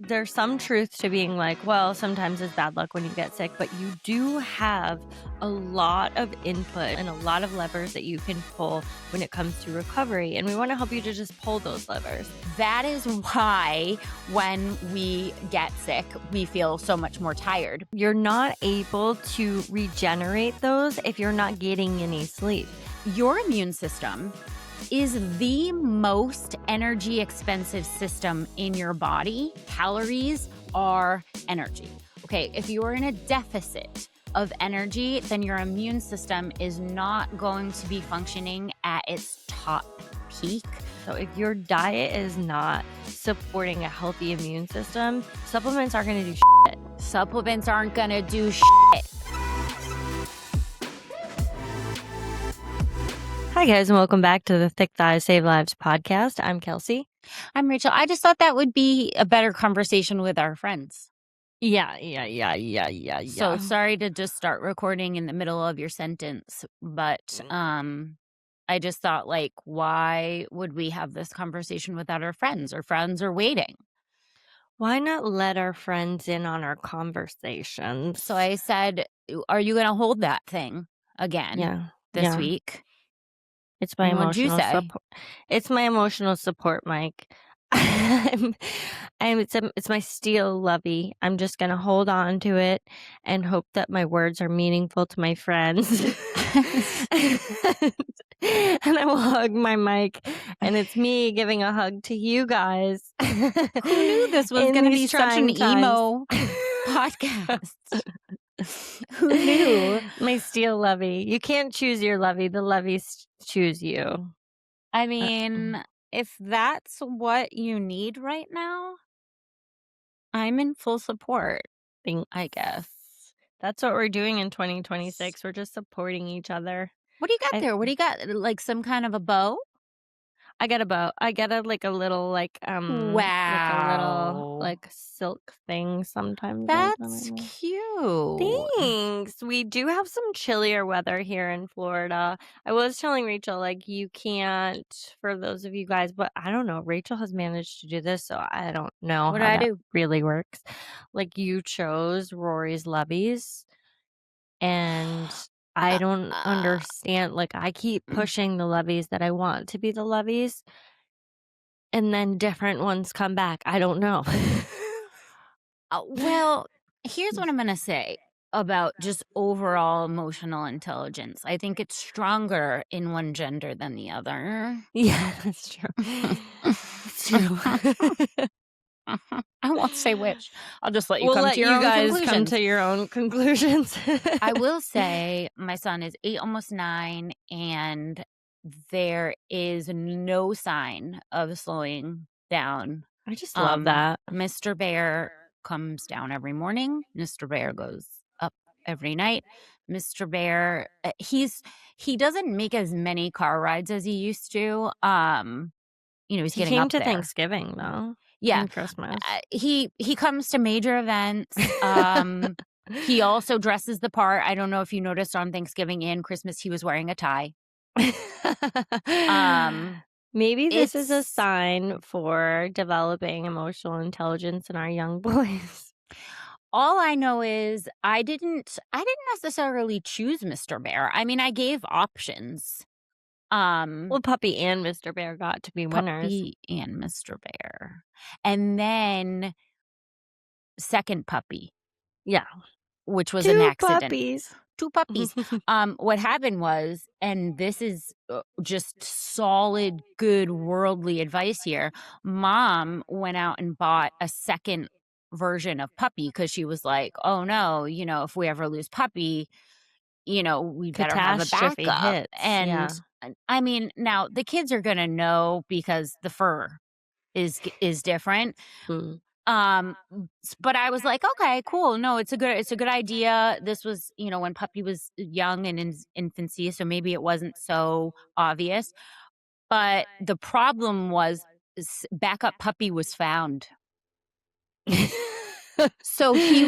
there's some truth to being like, well, sometimes it's bad luck when you get sick, but you do have a lot of input and a lot of levers that you can pull when it comes to recovery. And we want to help you to just pull those levers. That is why when we get sick, we feel so much more tired. You're not able to regenerate those if you're not getting any sleep. Your immune system is the most energy expensive system in your body. Calories are energy. Okay, if you're in a deficit of energy, then your immune system is not going to be functioning at its top peak. So if your diet is not supporting a healthy immune system, supplements aren't going to do shit. Supplements aren't going to do shit. Hi guys, and welcome back to the Thick Thighs Save Lives podcast. I'm Kelsey. I'm Rachel. I just thought that would be a better conversation with our friends. Yeah. So sorry to just start recording in the middle of your sentence, but I just thought, like, why would we have this conversation without our friends? Our friends are waiting. Why not let our friends in on our conversations? So I said, are you going to hold that thing again this week? It's my emotional support. It's my emotional support, Mike. It's my steel lovey. I'm just gonna hold on to it and hope that my words are meaningful to my friends. And I will hug my mic, and it's me giving a hug to you guys. Who knew this was going to be such an emo podcast? Who knew? My steel lovey. You can't choose your lovey. The loveys choose you. I mean, if that's what you need right now, I'm in full support, I guess. That's what we're doing in 2026. We're just supporting each other. What do you got there? What do you got? Like some kind of a bow? I got a bow. I got a little silk thing sometimes. That's cute. Thanks. We do have some chillier weather here in Florida. I was telling Rachel, like, you can't, for those of you guys, but I don't know. Rachel has managed to do this, so I don't know how that do? Really works. Like, you chose Rory's loveys, and I don't understand. Like, I keep pushing the loveys that I want to be the loveys, and then different ones come back. I don't know. Well, here's what I'm going to say about just overall emotional intelligence. I think it's stronger in one gender than the other. Yeah, that's true. It's true. I won't say which. I'll just let you come to your own conclusions. I will say my son is 8, almost 9, and there is no sign of slowing down. I just love that. Mr. Bear comes down every morning. Mr. Bear goes up every night. Mr. Bear, he doesn't make as many car rides as he used to. He's getting up there. He came to Thanksgiving though. Yeah, and Christmas. He comes to major events. He also dresses the part. I don't know if you noticed on Thanksgiving and Christmas, he was wearing a tie. Maybe this is a sign for developing emotional intelligence in our young boys. All I know is I didn't necessarily choose Mr. Bear. I mean, I gave options. Well, Puppy and Mr. Bear got to be winners. Puppy and Mr. Bear. And then second puppy. Yeah. Which was an accident. Puppies. 2 puppies. What happened was, and this is just solid, good worldly advice here, Mom went out and bought a second version of Puppy because she was like, oh no, if we ever lose Puppy, we better have a backup. Hits. And I mean, now the kids are going to know because the fur is different. But I was like, okay, cool. No, it's a good idea. This was, when Puppy was young and in infancy, so maybe it wasn't so obvious. But the problem was backup Puppy was found. So he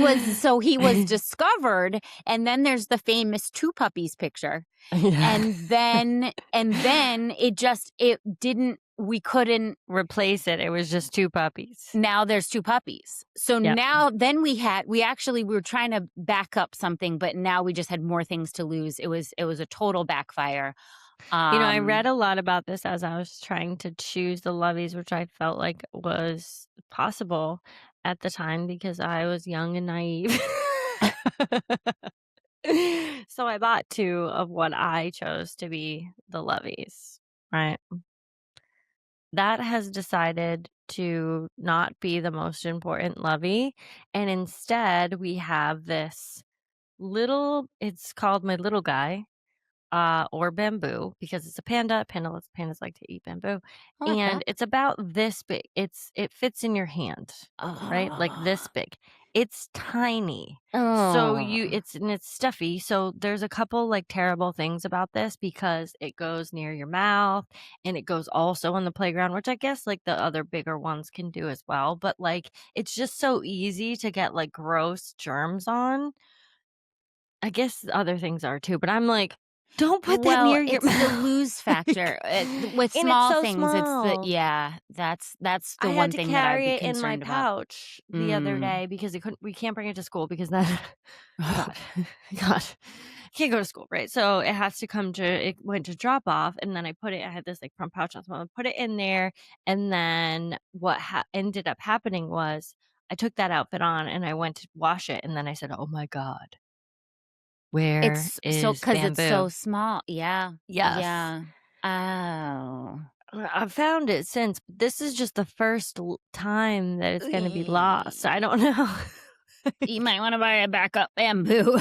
was discovered, and then there's the famous 2 puppies picture. And then it didn't we couldn't. replace it. It was just 2 puppies. Now there's 2 puppies. So Yep. now then we were trying to back up something, but now we just had more things to lose. It was a total backfire. I read Um, a lot about this as I was trying to choose the loveys, which I felt like was possible at the time because I was young and naive. So I bought 2 of what I chose to be the loveys, right? That has decided to not be the most important lovey, and instead we have this little it's called my little guy, or bamboo because it's a panda. Pandas like to eat bamboo, I like and that. it's about this big. It fits in your hand, right? Like this Oh. big. It's tiny. So Oh. it's stuffy. So there's a couple like terrible things about this because it goes near your mouth and it goes also on the playground, which I guess like the other bigger ones can do as well. But like it's just so easy to get like gross germs on. I guess other things are too, but I'm like, "Don't put that Well, near your it's the mouth." lose factor, with And it's small so things, it's the small. yeah, that's the I had one to thing that I'd carry be it in my concerned about. pouch the other Mm. day because we can't bring it to school because then God, God, can't go to school, right? So it has to come to it went to drop off, and then I had this, like, front pouch on, so I put it in there, and then what ended up happening was I took that outfit on, and I went to wash it, and then I said, "Oh my god, where It's so is 'cause it's so bamboo?" small. Yeah. Yes. Yeah. Oh. I've found it since, but this is just the first time that it's gonna be lost. I Eh, don't know. you might wanna buy a backup bamboo.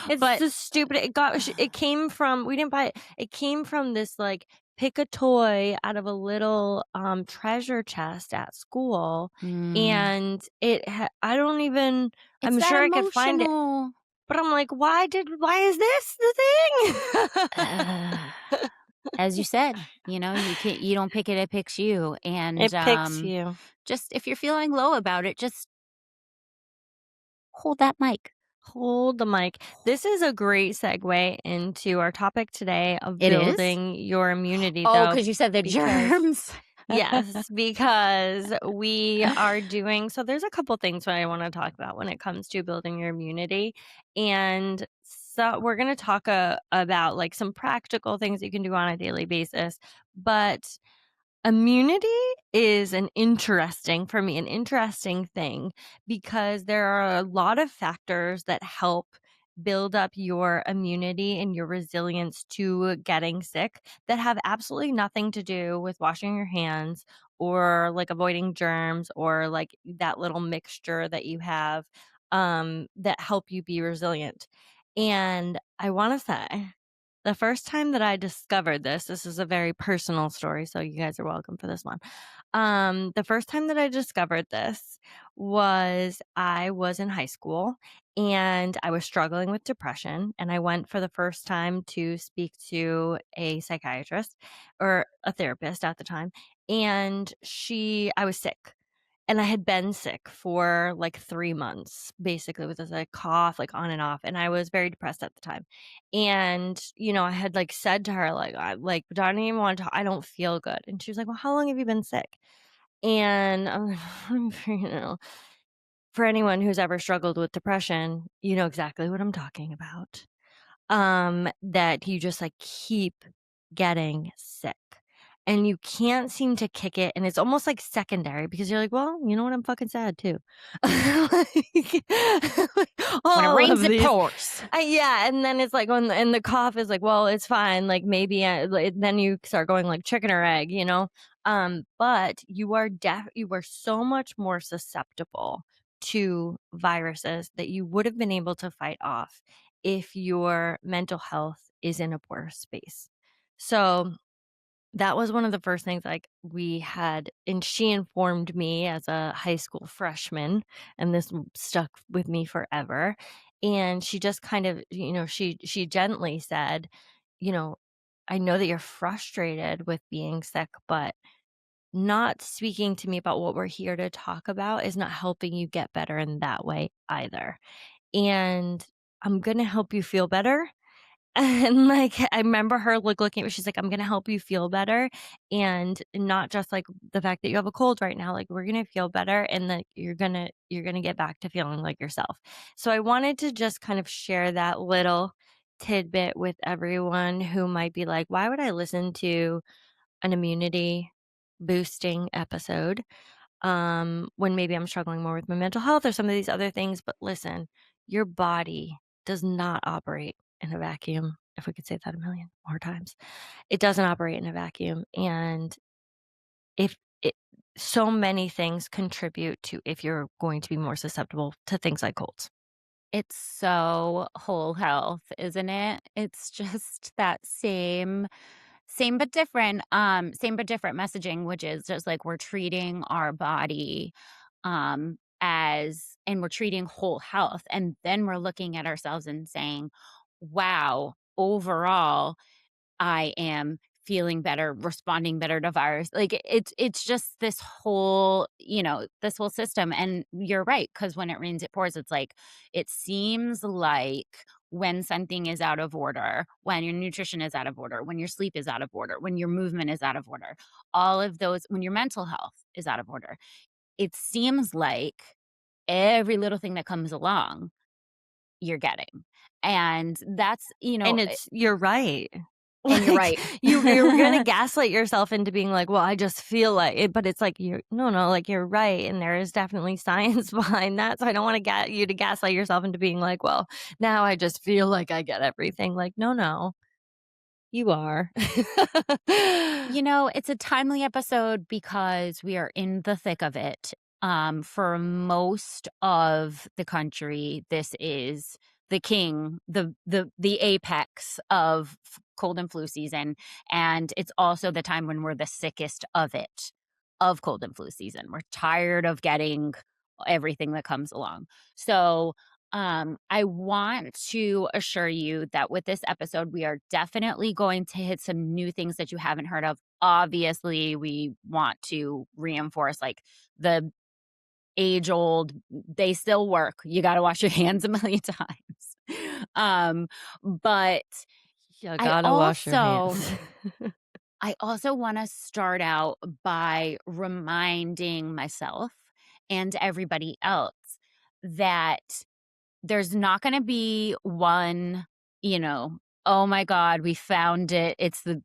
It's But the stupid it came from we didn't buy it. It came from this, like, pick a toy out of a little, treasure chest at school, mm, and I don't even it's I'm that sure I could find it, emotional. but I'm like, why is this the thing?" uh, As you said, you don't pick it, it picks you, and, It picks you. just if you're feeling low about it, just hold that mic. Hold the mic. This is a great segue into our topic today of It is? building your immunity, Oh, though, because you said the because germs. yes, because we are doing so there's a couple things that I wanna talk about when it comes to building your immunity, and so we're gonna talk, about, like, some practical things you can do on a daily basis, but immunity is for me, an interesting thing because there are a lot of factors that help build up your immunity and your resilience to getting sick that have absolutely nothing to do with washing your hands or like avoiding germs or like that little mixture that you have that help you be resilient. And I want to say the first time that I discovered this is a very personal story, so you guys are welcome for this one. The first time that I discovered this was I was in high school and I was struggling with depression. And I went for the first time to speak to a psychiatrist or a therapist at the time. And I was sick. And I had been sick for, like, 3 months, basically, with this, like, cough, like, on and off, and I was very depressed at the time. And, I had, like, said to her, like, "I don't even wanna talk I don't feel good." And she was like, "Well, how long have you been sick?" And I'm like, for anyone who's ever struggled with depression, you know exactly what I'm talking about. That you just, like, keep getting sick, and you can't seem to kick it, and it's almost, like, secondary because you're like, "Well, you know what? I'm fucking sad too." Like, When it all rains, of it these pours. yeah, and then it's like and the cough is like, "Well, it's fine, like, maybe then you start going like chicken or egg, you know? But you are so much more susceptible to viruses that you would have been able to fight off if your mental health is in a poor space. So that was one of the first things like we had and she informed me as a high school freshman and this stuck with me forever. And she just kind of, she gently said, you know, I know that you're frustrated with being sick, but not speaking to me about what we're here to talk about is not helping you get better in that way either. And I'm going to help you feel better And, like, I remember her, like, looking at me, she's like, "I'm gonna help you feel better, and not just, like, the fact that you have a cold right now, like, we're gonna feel better, and that you're gonna get back to feeling like yourself." So I wanted to just kind of share that little tidbit with everyone who might be like, "Why would I listen to an immunity boosting episode, when maybe I'm struggling more with my mental health or some of these other things?" But listen, your body does not operate in a vacuum, if we could say that a million more times. It doesn't operate in a vacuum, and if it so many things contribute to if you're going to be more susceptible to things like colds. It's so whole health, isn't it? It's just that same but different messaging, which is just like we're treating our body as and we're treating whole health. And then we're looking at ourselves and saying, wow, overall, I am feeling better, responding better to virus. Like it's just this whole, this whole system. And you're right, because when it rains, it pours. It's like it seems like when something is out of order, when your nutrition is out of order, when your sleep is out of order, when your movement is out of order, all of those, when your mental health is out of order, it seems like every little thing that comes along, you're getting. And that's, And it's you're right. and you're Like, right. you're gonna gaslight yourself into being like, "Well, I just feel like it," but it's like, you're no, like, you're right, and there is definitely science behind that, so I don't wanna get you to gaslight yourself into being like, "Well, now I just feel like I get everything." Like, no, you are. It's a timely episode because we are in the thick of it. For most of the country, this is the king, the apex of cold and flu season, and it's also the time when we're the sickest of it, of cold and flu season. We're tired of getting everything that comes along. So, I want to assure you that with this episode, we are definitely going to hit some new things that you haven't heard of. Obviously, we want to reinforce like the age old, they still work. You got to wash your hands a million times. Um, but You I gotta wash your also hands. I also want to start out by reminding myself and everybody else that there's not gonna be one, you know, "Oh my god, we found it. It's the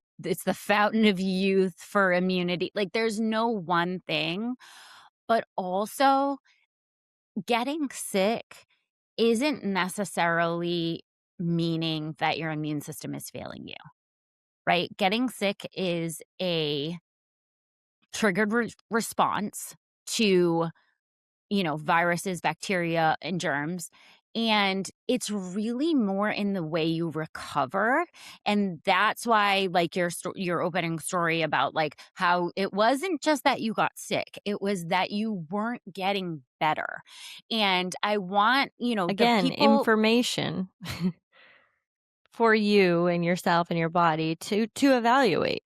fountain of youth for immunity." Like, there's no one thing, but also getting sick isn't necessarily meaning that your immune system is failing you, right? Getting sick is a triggered response to viruses, bacteria, and germs. And it's really more in the way you recover. And that's why, like your opening story about like how it wasn't just that you got sick, it was that you weren't getting better. And I want, the Again, people, information for you and yourself and your body to evaluate.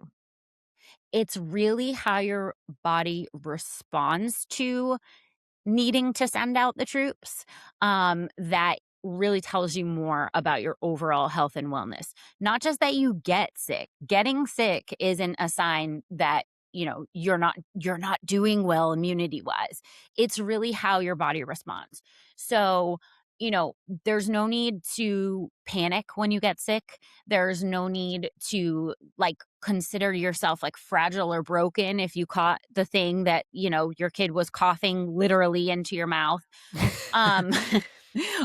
it's really how your body responds to needing to send out the troops, that really tells you more about your overall health and wellness. Not just that you get sick. Getting sick isn't a sign that, you're not doing well immunity wise. It's really how your body responds. So, you know, there's no need to panic when you get sick. There's no need to like consider yourself like fragile or broken if you caught the thing that, your kid was coughing literally into your mouth. Um,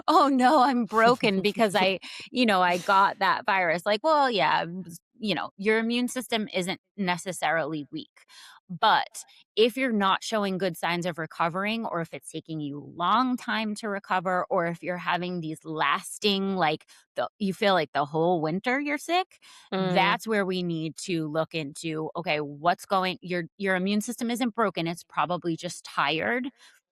"Oh, no, I'm broken because I got that virus." Like, well, yeah, your immune system isn't necessarily weak. But if you're not showing good signs of recovering, or if it's taking you a long time to recover, or if you're having these lasting, like you feel like the whole winter you're sick, Mm. that's where we need to look into, okay, what's going, your immune system isn't broken. It's probably just tired,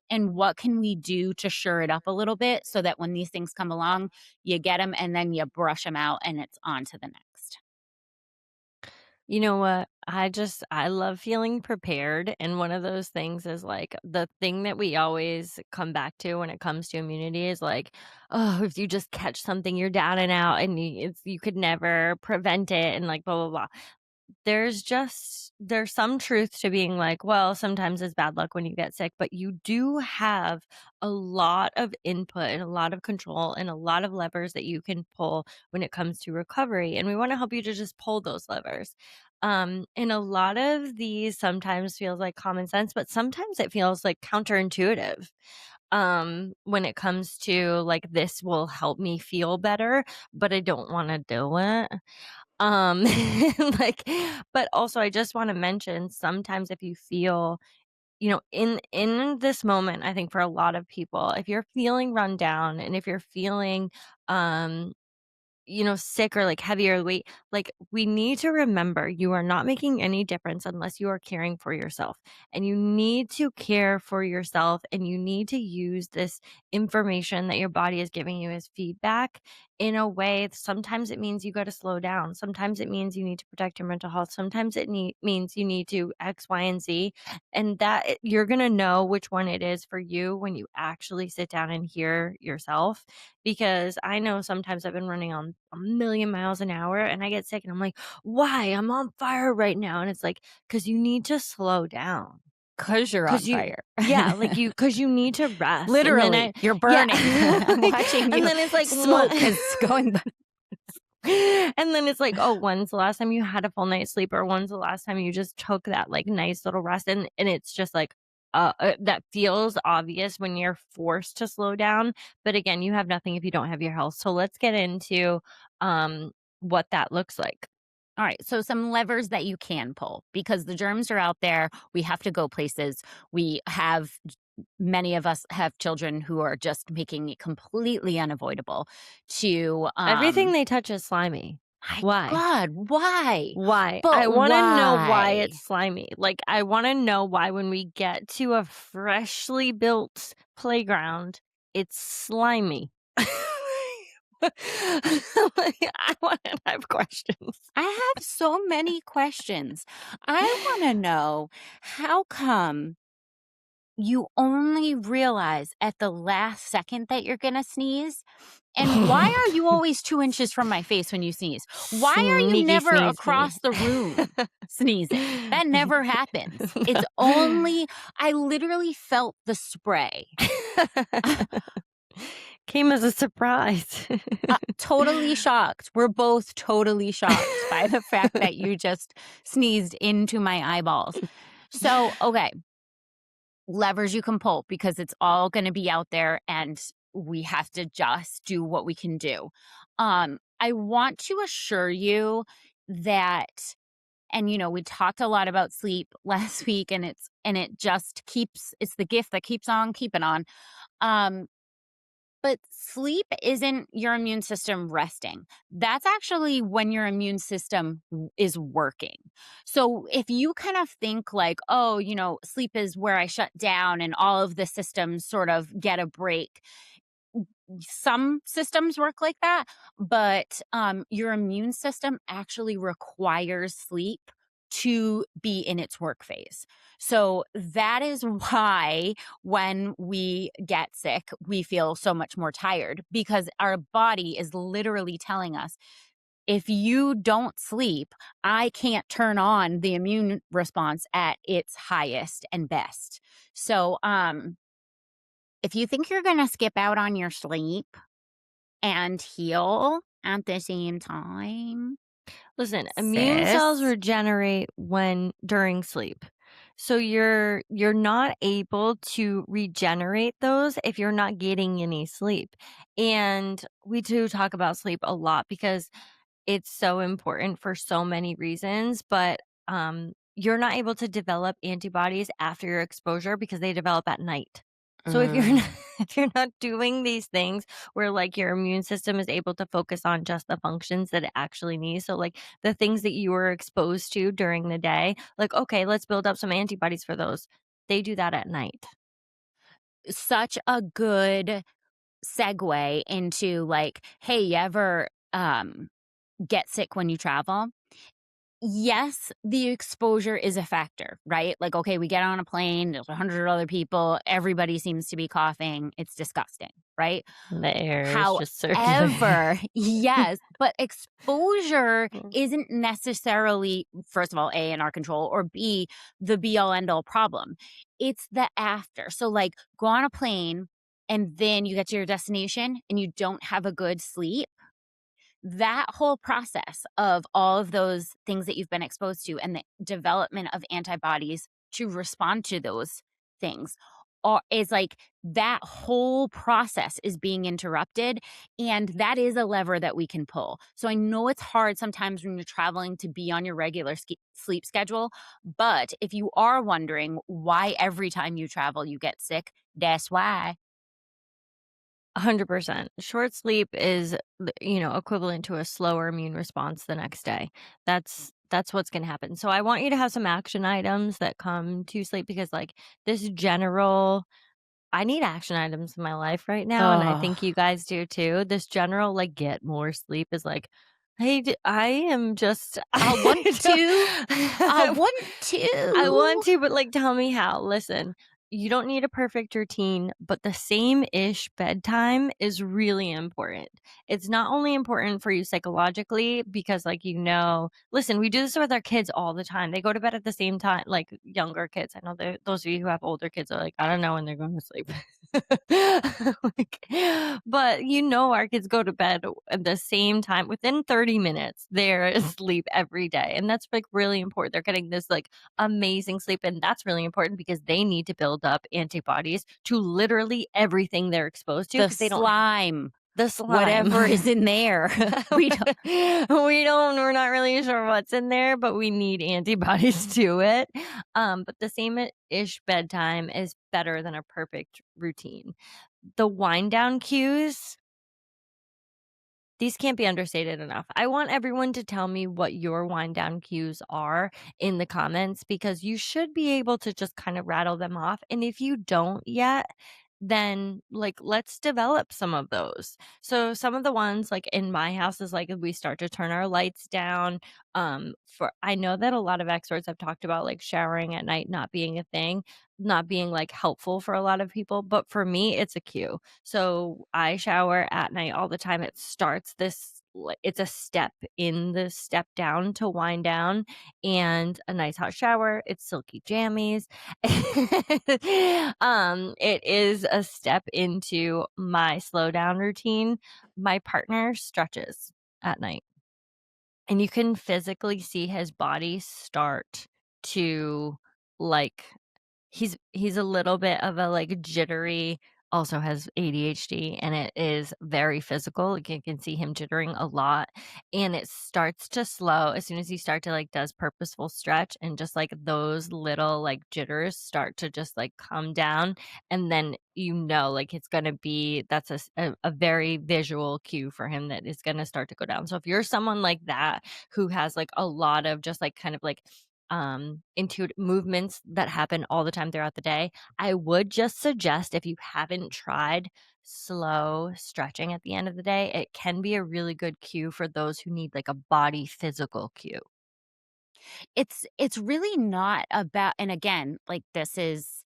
and what can we do to shore it up a little bit so that when these things come along, you get them and then you brush them out and it's on to the next. You know what? I love feeling prepared, and one of those things is, like, the thing that we always come back to when it comes to immunity is, like, "Oh, if you just catch something, you're down and out, and you could never prevent it," and, like, blah, blah, blah. There's some truth to being like, well, sometimes it's bad luck when you get sick, but you do have a lot of input and a lot of control and a lot of levers that you can pull when it comes to recovery, and we wanna help you to just pull those levers. And a lot of these sometimes feels like common sense, but sometimes it feels, like, counterintuitive, when it comes to, like, "This will help me feel better," but I don't wanna do it. Um, like but also I just wanna mention sometimes if you feel, in this moment, I think for a lot of people, if you're feeling run down and if you're feeling, um sick or like heavier weight, like we need to remember you are not making any difference unless you are caring for yourself. And you need to care for yourself and you need to use this information that your body is giving you as feedback in a way. Sometimes it means you got to slow down. Sometimes it means you need to protect your mental health. Sometimes it means you need to X, Y, and Z. And you're going to know which one it is for you when you actually sit down and hear yourself because I know sometimes I've been running on a million miles an hour and I get sick and I'm like, why? I'm on fire right now. And it's like, because you need to slow down. 'Cause you're on Cause you, fire. yeah, cause you need to rest. And then Literally, you're yeah. burning. I'm Like, watching and you. then it's like, what? Smoke is going by. And then it's like, "Oh, when's the last time you had a full night's sleep, or when's the last time you just took that, like, nice little rest?" And it's just like, that feels obvious when you're forced to slow down, but again, you have nothing if you don't have your health. So let's get into, what that looks like. All right, so some levers that you can pull because the germs are out there. We have to go places. We have many of us have children who are just making it completely unavoidable to Everything they touch is slimy. my Why? God, why? Why? I But wanna know why it's why? slimy. Like, I wanna know why when we get to a freshly built playground, it's slimy. Like, I have questions. I have so many questions. I want to know how come you only realize at the last second that you're going to sneeze? And why are you always 2 inches from my face when you sneeze? Why are you Sneaky never sneeze me. across the room sneezing? That never happens. It's only, I literally felt the spray. Came as a surprise. Totally shocked. We're both totally shocked by the fact that you just sneezed into my eyeballs. So, okay, levers you can pull because it's all going to be out there and we have to just do what we can do. I want to assure you that we talked a lot about sleep last week and it just keeps it's the gift that keeps on keeping on. Um but sleep isn't your immune system resting. That's actually when your immune system is working. So if you kind of think like, oh, sleep is where I shut down and all of the systems sort of get a break, some systems work like that, but your immune system actually requires sleep to be in its work phase. So that is why when we get sick, we feel so much more tired because our body is literally telling us if you don't sleep, I can't turn on the immune response at its highest and best. So, if you think you're going to skip out on your sleep, and heal at the same time, Listen, immune cells sis. regenerate when during sleep. So you're not able to regenerate those if you're not getting any sleep. And we do talk about sleep a lot because it's so important for so many reasons, but, you're not able to develop antibodies after your exposure because they develop at night. So if you're not Mm. if you're not doing these things where, like, your immune system is able to focus on just the functions that it actually needs, so, like, the things that you were exposed to during the day, like, "Okay, let's build up some antibodies for those." They do that at night. Such a good segue into like, hey, you ever get sick when you travel? yes, the exposure is a factor, right? Like, okay, we get on a plane, there's 100 other people, everybody seems to be coughing. It's disgusting, right? The air is just circulating. However, yes, but exposure Mm. isn't necessarily, first of all, A, in our control, or B, the be all end all problem. It's the after. So, like, go on a plane and then you get to your destination and you don't have a good sleep. That whole process of all of those things that you've been exposed to and the development of antibodies to respond to those things is like that whole process is being interrupted, and that is a lever that we can pull. So I know it's hard sometimes when you're traveling to be on your regular sleep schedule, but if you are wondering why every time you travel you get sick, that's why. 100%. Short sleep is, equivalent to a slower immune response the next day. That's what's going to happen. So I want you to have some action items that come to sleep because like this general I need action items in my life right now and I think Oh, you guys do too. This general like get more sleep is like hey, I am just I want to. I want I want to. to, but, like, tell me how. Listen, you don't need a perfect routine, but the same-ish bedtime is really important. It's not only important for you psychologically because, like, listen, we do this with our kids all the time. They go to bed at the same time, like, younger kids. I know those of you who have older kids are like, "I don't know when they're going to sleep." Like, but our kids go to bed at the same time. Within 30 minutes, they're asleep every day, and that's, like, really important. They're getting this, like, amazing sleep, and that's really important because they need to build up antibodies to literally everything they're exposed to The because they don't slime, the slime. whatever is in there. We don't. We're not really sure what's in there, but we need antibodies to it. But the same-ish bedtime is better than a perfect routine. The wind down cues, these can't be understated enough. I want everyone to tell me what your wind down cues are in the comments because you should be able to just kind of rattle them off. And if you don't yet, then like let's develop some of those. So some of the ones like in my house is like we start to turn our lights down. For I know that a lot of experts have talked about like showering at night not being a thing, not being like helpful for a lot of people, but for me it's a cue. So I shower at night all the time. It starts this it's a step in the step down to wind down and a nice hot shower. It's silky jammies. It is a step into my slow down routine. My partner stretches at night and you can physically see his body start to like he's a little bit of a, like, jittery also has ADHD, and it is very physical, like, you can see him jittering a lot, and it starts to slow as soon as you start to, like, does purposeful stretch and just, like, those little, like, jitters start to just, like, come down, and then like, it's gonna be that's a very visual cue for him that is gonna start to go down. So if you're someone like that who has, like, a lot of just, like, kind of, like, intuitive movements that happen all the time throughout the day, I would just suggest if you haven't tried slow stretching at the end of the day, it can be a really good cue for those who need like a body physical cue. It's really not about, and again, like, this is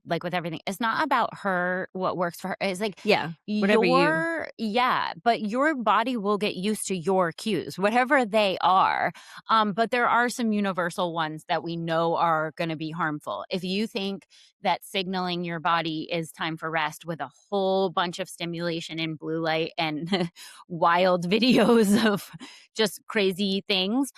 like with everything, it's not about her, what works for her. It's like Yeah, whatever you but your body will get used to your cues, whatever they are. But there are some universal ones that we know are going to be harmful. If you think that signaling your body is time for rest with a whole bunch of stimulation in blue light and wild videos of just crazy things,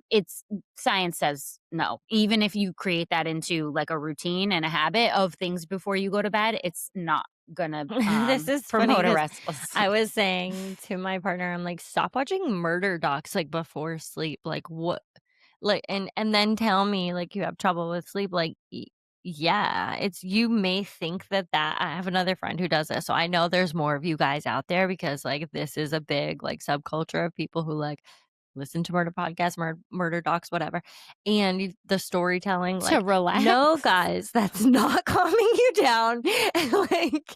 it's science says no. Even if you create that into like a routine and a habit of things before you go to bed, it's not gonna This is funny promote a because restless I sleep. was saying to my partner, I'm like, "Stop watching murder docs, like, before sleep." Like, what like, and then tell me, like, you have trouble with sleep, like, yeah, it's you may think that I have another friend who does this, so I know there's more of you guys out there because, like, this is a big, like, subculture of people who, like, listen to murder podcasts, murder docs, whatever, and the storytelling, To like, relax. no, guys, that's not calming you down, and, like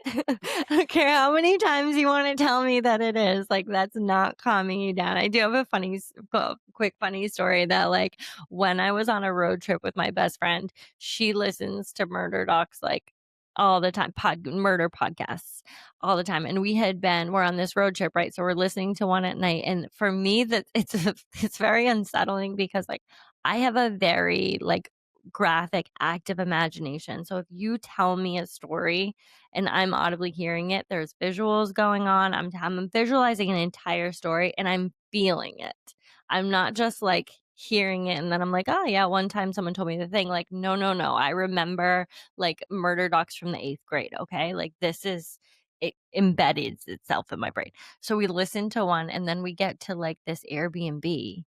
I don't care how many times you wanna tell me that it is, like, that's not calming you down. I do have a quick funny story that, like, when I was on a road trip with my best friend, she listens to murder docs, like, all the time, murder podcasts all the time, and we're on this road trip, right? So we're listening to one at night, and for me, that it's very unsettling because, like, I have a very, like, graphic, active imagination. So if you tell me a story and I'm audibly hearing it, there's visuals going on. I'm visualizing an entire story and I'm feeling it. I'm not just like hearing it and then I'm like, oh yeah, one time someone told me the thing. Like, no, no, no. I remember like murder docs from the 8th grade. Okay. Like it embedded itself in my brain. So we listen to one and then we get to like this Airbnb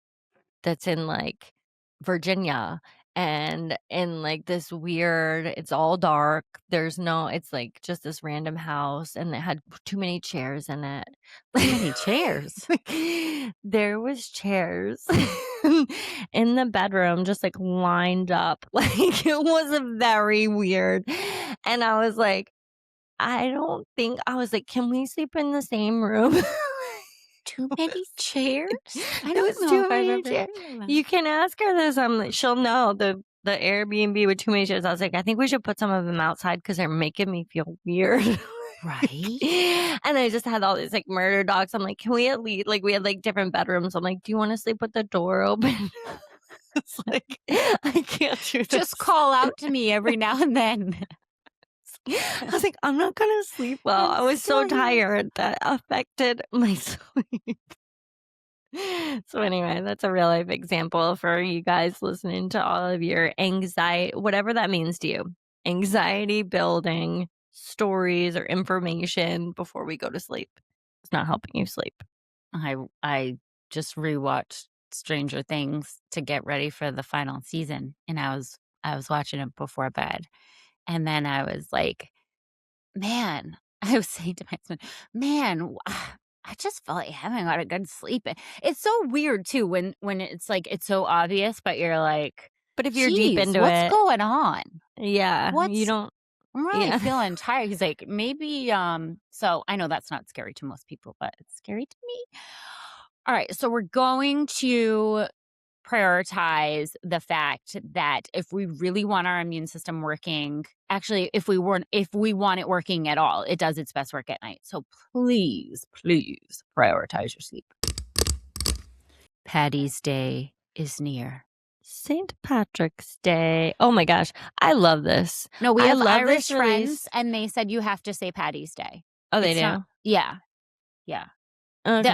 that's in, like, Virginia and in, like, this weird it's all dark, it's, like, just this random house, and it had too many chairs in it. Too many chairs. Like, there was chairs in the bedroom just, like, lined up, like, it was very weird, and I was like, I was like, "Can we sleep in the same room?" Too many chairs? I It don't was know too if I've many ever chairs. heard of that. You can ask her this, she'll know the Airbnb with too many chairs. I was like, "I think we should put some of them outside because 'cause they're making me feel weird." Right? And I just had all these, like, murder dogs. I'm like, "Can we at least" like, we had, like, different bedrooms. I'm like, "Do you wanna sleep with the door open?" It's like, I can't do Just this. call out to me every now and then. I was like, "I'm not gonna sleep well." I'm I was so sorry. tired that affected my sleep. So anyway, that's a real life example for you guys listening to all of your anxiety, whatever that means to you. Anxiety building stories or information before we go to sleep. It's not helping you sleep. I just rewatched Stranger Things to get ready for the final season, and I was watching it before bed, and then I was like, "Man," I was saying to my husband, "Man, I just felt like I haven't got a good sleep." It's so weird too when it's like it's so obvious, but you're like, But if you're deep "Geez, into what's it, going on? yeah, you What's don't, I'm really yeah. feeling tired." He's like, "Maybe." So I know that's not scary to most people, but it's scary to me. All right, so we're going to prioritize the fact that if we really want our immune system working, actually if we want it working at all, it does its best work at night. So please, please prioritize your sleep. Patty's Day is near. St. Patrick's Day. Oh my gosh, I love this. No, we I have love this Irish friends release. and they said you have to say Patty's Day. Oh, they It's not do? yeah, yeah. Okay. The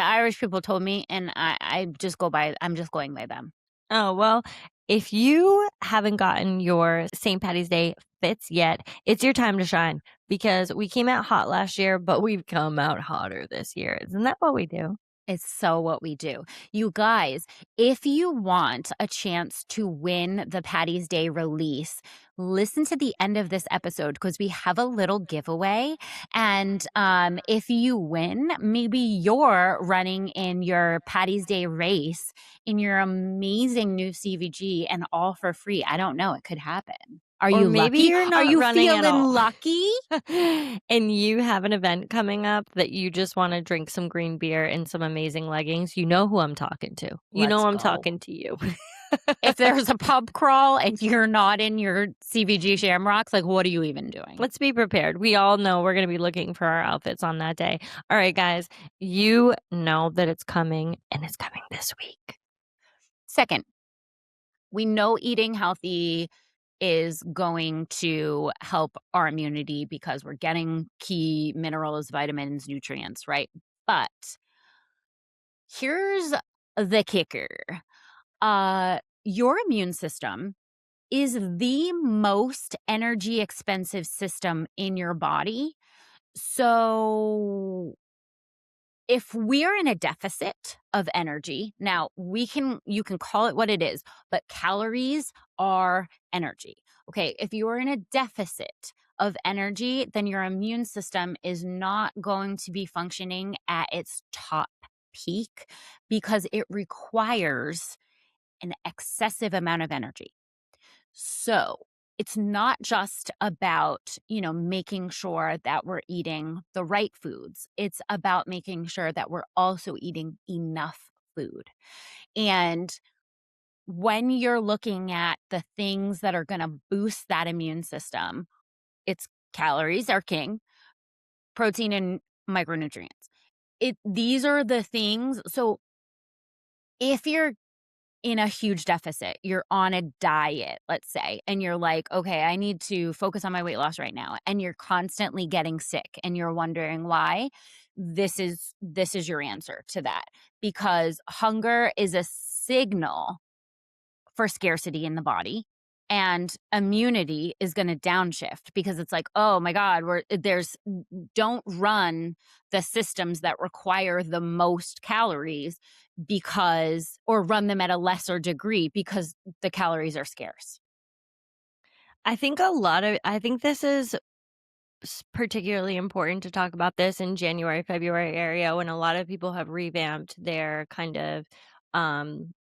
Irish people told me and I'm just going by them. Oh, well, if you haven't gotten your St. Patty's Day fits yet, it's your time to shine because we came out hot last year, but we've come out hotter this year. Isn't that what we do? It's so what we do. You guys, if you want a chance to win the Patty's Day release, listen to the end of this episode because we have a little giveaway. And if you win, maybe you're running in your Patty's Day race in your amazing new CVG and all for free. I don't know. It could happen. Are Or you maybe lucky? you're Are not you running at feeling all. lucky? And you have an event coming up that you just want to drink some green beer and some amazing leggings. You know who I'm talking to. You Let's know I'm go. talking to you. If there's a pub crawl and you're not in your CVG Shamrocks, like, what are you even doing? Let's be prepared. We all know we're going to be looking for our outfits on that day. All right, guys, you know that it's coming and it's coming this week. Second, we know eating healthy is going to help our immunity because we're getting key minerals, vitamins, nutrients, right? But here's the kicker. Your immune system is the most energy expensive system in your body. So if we're in a deficit of energy, now you can call it what it is, but calories are energy. Okay, if you're in a deficit of energy, then your immune system is not going to be functioning at its top peak because it requires an excessive amount of energy. So, it's not just about, making sure that we're eating the right foods. It's about making sure that we're also eating enough food. And when you're looking at the things that are going to boost that immune system, it's calories are king, protein and micronutrients. These are the things. So if you're in a huge deficit, you're on a diet, let's say, and you're like, okay, I need to focus on my weight loss right now, and you're constantly getting sick and you're wondering why, this is your answer to that, because hunger is a signal for scarcity in the body, and immunity is going to downshift because it's like, oh my god, don't run the systems that require the most calories, because, or run them at a lesser degree because the calories are scarce. I think this is particularly important to talk about this in January, February area when a lot of people have revamped their kind of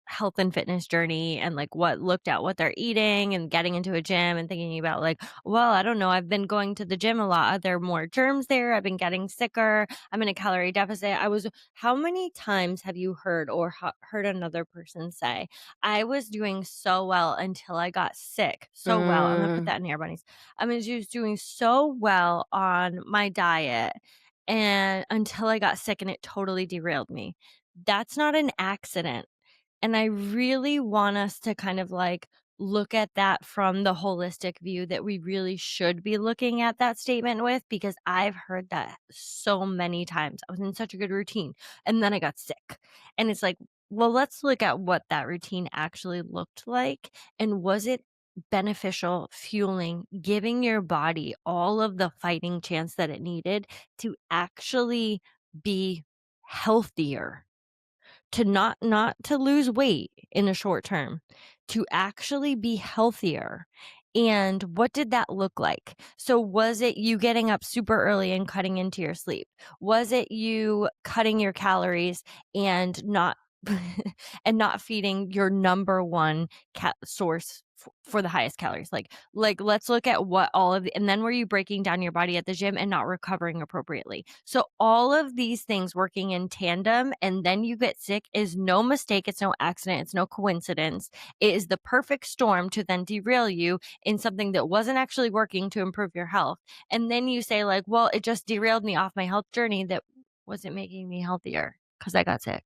health and fitness journey and like looked at what they're eating and getting into a gym and thinking about like, well, I don't know, I've been going to the gym a lot. Are there more germs there? I've been getting sicker. I'm in a calorie deficit. How many times have you heard or heard another person say, I was doing so well until I got sick? So well. I'm going to put Mm. that in air bunnies. I was just doing so well on my diet and until I got sick and it totally derailed me. That's not an accident. And I really want us to kind of like look at that from the holistic view that we really should be looking at that statement with, because I've heard that so many times. I was in such a good routine and then I got sick. And it's like, well, let's look at what that routine actually looked like. And was it beneficial, fueling, giving your body all of the fighting chance that it needed to actually be healthier? To not to lose weight in the short term, to actually be healthier. And what did that look like? So was it you getting up super early and cutting into your sleep? Was it you cutting your calories and not and not feeding your number one source for the highest calories? Let's look at what all of the, and then were you breaking down your body at the gym and not recovering appropriately? So all of these things working in tandem and then you get sick is no mistake. It's no accident. It's no coincidence. It is the perfect storm to then derail you in something that wasn't actually working to improve your health. And then you say like, well, it just derailed me off my health journey that wasn't making me healthier because I got sick.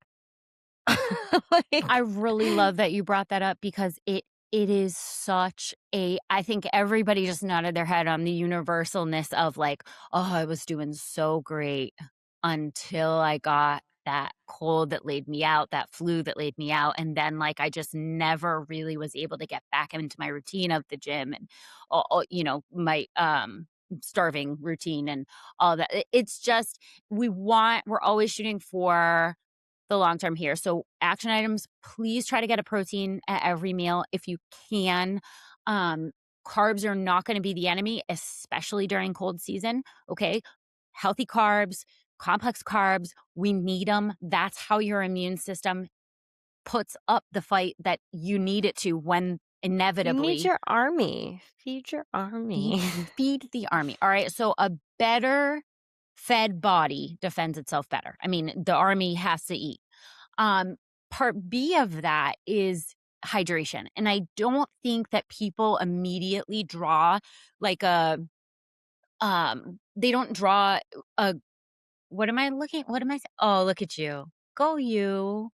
I Like, really love that you brought that up because it is such a, I think everybody just nodded their head on the universalness of like, oh, I was doing so great until I got that cold that laid me out, that flu that laid me out. And then like I just never really was able to get back into my routine of the gym and my starving routine and all that. It's just we're always shooting for the long term here. So, action items, please try to get a protein at every meal if you can. Um, Carbs are not going to be the enemy, especially during cold season. Okay. Healthy carbs, complex carbs, we need them. That's how your immune system puts up the fight that you need it to when you need inevitably your army. Feed your army. feed the army. All right. So, a better fed body defends itself better. I mean, the army has to eat. Um, Part B of that is hydration. And I don't think that people immediately draw like they don't draw a, what am I saying? Oh, look at you. Go you.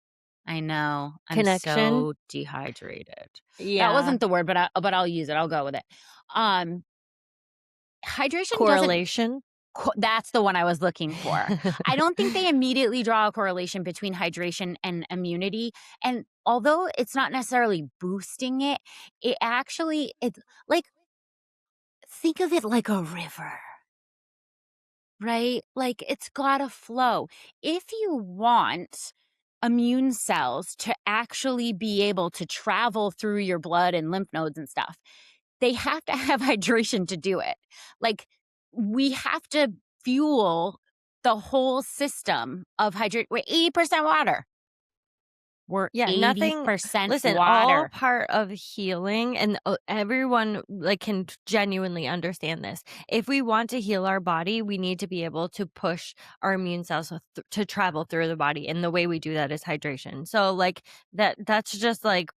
I know. I'm Connection. so dehydrated. That Yeah. wasn't the word, but I'll use it. I'll go with it. Um, Hydration doesn't Correlation. that's the one I was looking for. I don't think they immediately draw a correlation between hydration and immunity, and although it's not necessarily boosting it, it's like, think of it like a river, right? Like, it's gotta flow. If you want immune cells to actually be able to travel through your blood and lymph nodes and stuff, they have to have hydration to do it. Like, we have to fuel the whole system of hydrate. We're 80% water. We're Yeah, nothing 80% listen, all water. part of healing and, everyone, like, can genuinely understand this. If we want to heal our body, we need to be able to push our immune cells to travel through the body, and the way we do that is hydration. So, like, that's just, like,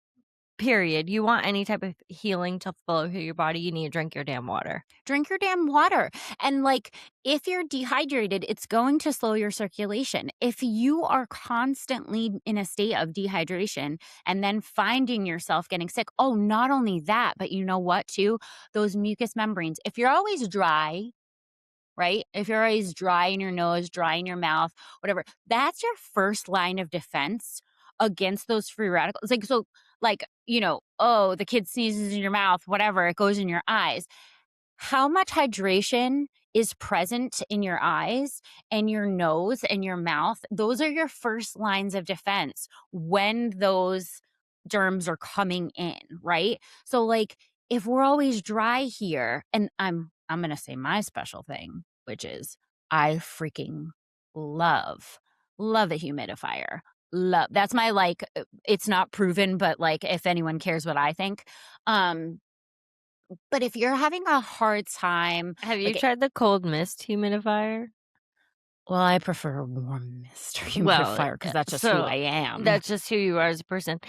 period. You want any type of healing to flow through your body, you need to drink your damn water. Drink your damn water. And like, if you're dehydrated, it's going to slow your circulation. If you are constantly in a state of dehydration and then finding yourself getting sick, oh, not only that, but you know what, too? Those mucous membranes. If you're always dry, right? If you're always dry in your nose, dry in your mouth, whatever, that's your first line of defense against those free radicals. Like, so, like, oh, the kid sneezes in your mouth, whatever, it goes in your eyes. How much hydration is present in your eyes and your nose and your mouth? Those are your first lines of defense when those germs are coming in, right? So like if we're always dry here, and I'm going to say my special thing, which is I freaking love love a humidifier. Love. That's my like it's not proven, but like if anyone cares what I think, um but if you're having a hard time, Have you like, tried the cold mist humidifier? well, I prefer a warm mist or Well, humidifier because that's just who so I am. that's just who you are as a person.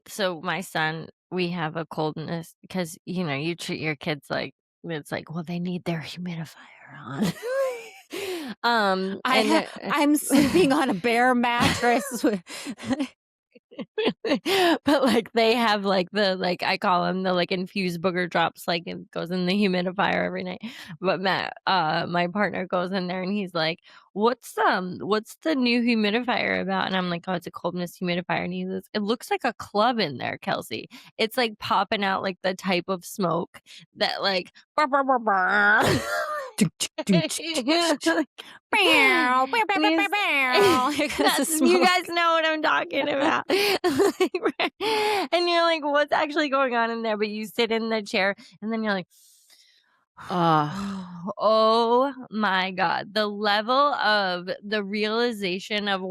So my son, we have a coldness because you treat your kids like it's like, well, they need their humidifier on. And I'm sleeping on a bare mattress with but, like, they have, like, I call them the, like, infused booger drops, like, it goes in the humidifier every night. But my partner goes in there and he's like, what's the new humidifier about?" And I'm like, "Oh, it's a cold mist humidifier." And he goes, "It looks like a club in there, Kelsey. It's, like, popping out, like, the type of smoke that, like, burr, burr, burr, burr." And bow, bow, bow, bow, bow, he's bow. Here comes the you smoke. guys know what I'm talking about. Like, and you're like, "What's actually going on in there?" But you sit in the chair, and then you're like, Ugh, oh my god. The level of the realization of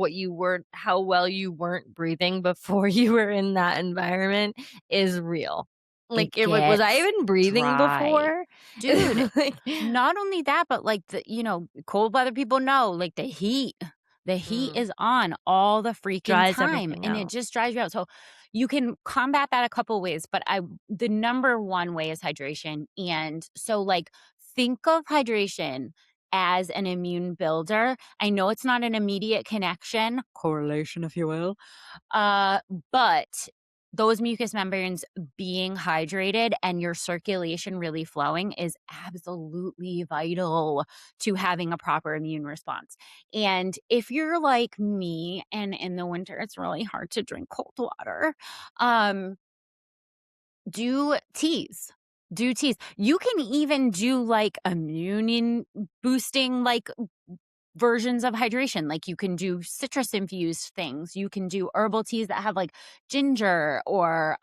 how well you weren't breathing before you were in that environment is real. it Like, was I gets even breathing dry. before? Dude, Like not only that, but like cold weather people know, like the heat mm, is on all the freaking dries time everything and it out. just drives you out. So you can combat that a couple ways, but the number one way is hydration. And so like think of hydration as an immune builder. I know it's not an immediate connection, correlation, if you will, uh, but those mucous membranes being hydrated and your circulation really flowing is absolutely vital to having a proper immune response. And if you're like me and in the winter it's really hard to drink cold water, um, do teas. Do teas. You can even do like immune boosting like versions of hydration. Like you can do citrus infused things. You can do herbal teas that have like ginger or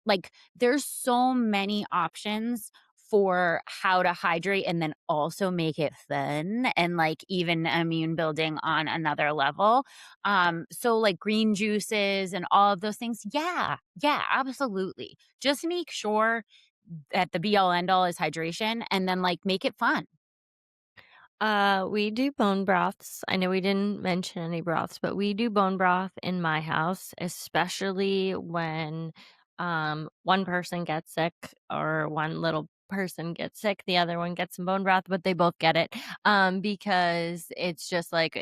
like there's so many options for how to hydrate and then also make it fun and like even immune building on another level. So like green juices and all of those things. Yeah. Yeah, absolutely. Just make sure that the be all end all is hydration and then like make it fun. We do bone broths. I know we didn't mention any broths, but we do bone broth in my house, especially when one person gets sick or one little person gets sick, the other one gets some bone broth, but they both get it. Because it's just like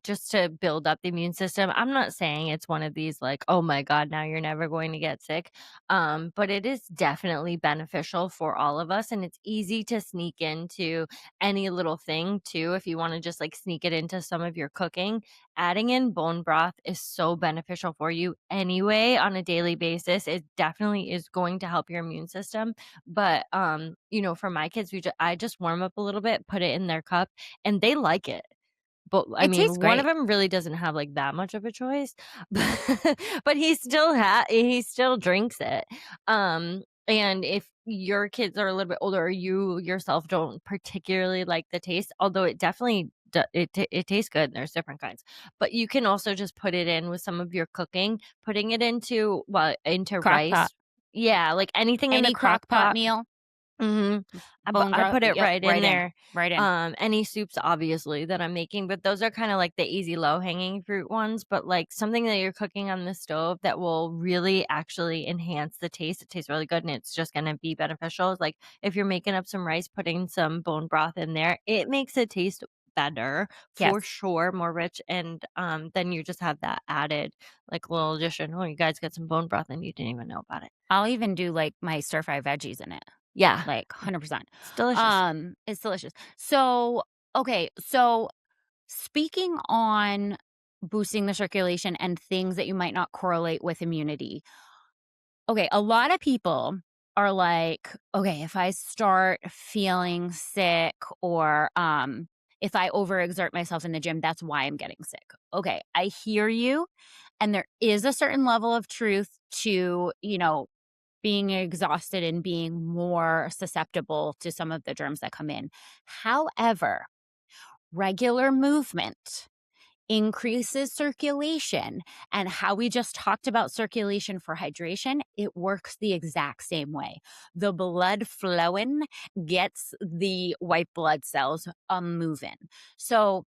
just to build up the immune system. I'm not saying it's one of these like, oh my God, now you're never going to get sick. But it is definitely beneficial for all of us, and it's easy to sneak into any little thing too, if you wanna just, like, sneak it into some of your cooking. Adding in bone broth is so beneficial for you anyway on a daily basis. It definitely is going to help your immune system, but, for my kids, I just warm up a little bit, put it in their cup, and they like it. But, I It mean, tastes one of great. them really doesn't have, like, that much of a choice, but he still drinks it. And if your kids are a little bit older or you yourself don't particularly like the taste, although it definitely it tastes good, and there's different kinds. But you can also just put it in with some of your cooking, putting it into Crock pot. rice. Yeah, like anything in the Any crock crock pot pot. meal, Mhm. bone I broth, put it yep, right in right in, there. right in. Any soups, obviously, that I'm making, but those are kinda like the easy low-hanging fruit ones, but, like, something that you're cooking on the stove that will really actually enhance the taste. It tastes really good, and it's just gonna be beneficial. Is like, if you're making up some rice, putting some bone broth in there, it makes it taste better, for Yes. sure, more rich, and, then you just have that added, like, little addition, "Oh, you guys got some bone broth, and you didn't even know about it." I'll even do, like, my stir-fry veggies in it, Yeah. like, 100%. It's delicious. It's delicious. So, okay, so speaking on boosting the circulation and things that you might not correlate with immunity. Okay, a lot of people are like, okay, if I start feeling sick or if I overexert myself in the gym, that's why I'm getting sick. Okay, I hear you. And there is a certain level of truth to, being exhausted and being more susceptible to some of the germs that come in. However, regular movement increases circulation. And how we just talked about circulation for hydration, it works the exact same way. The blood flowing gets the white blood cells moving. So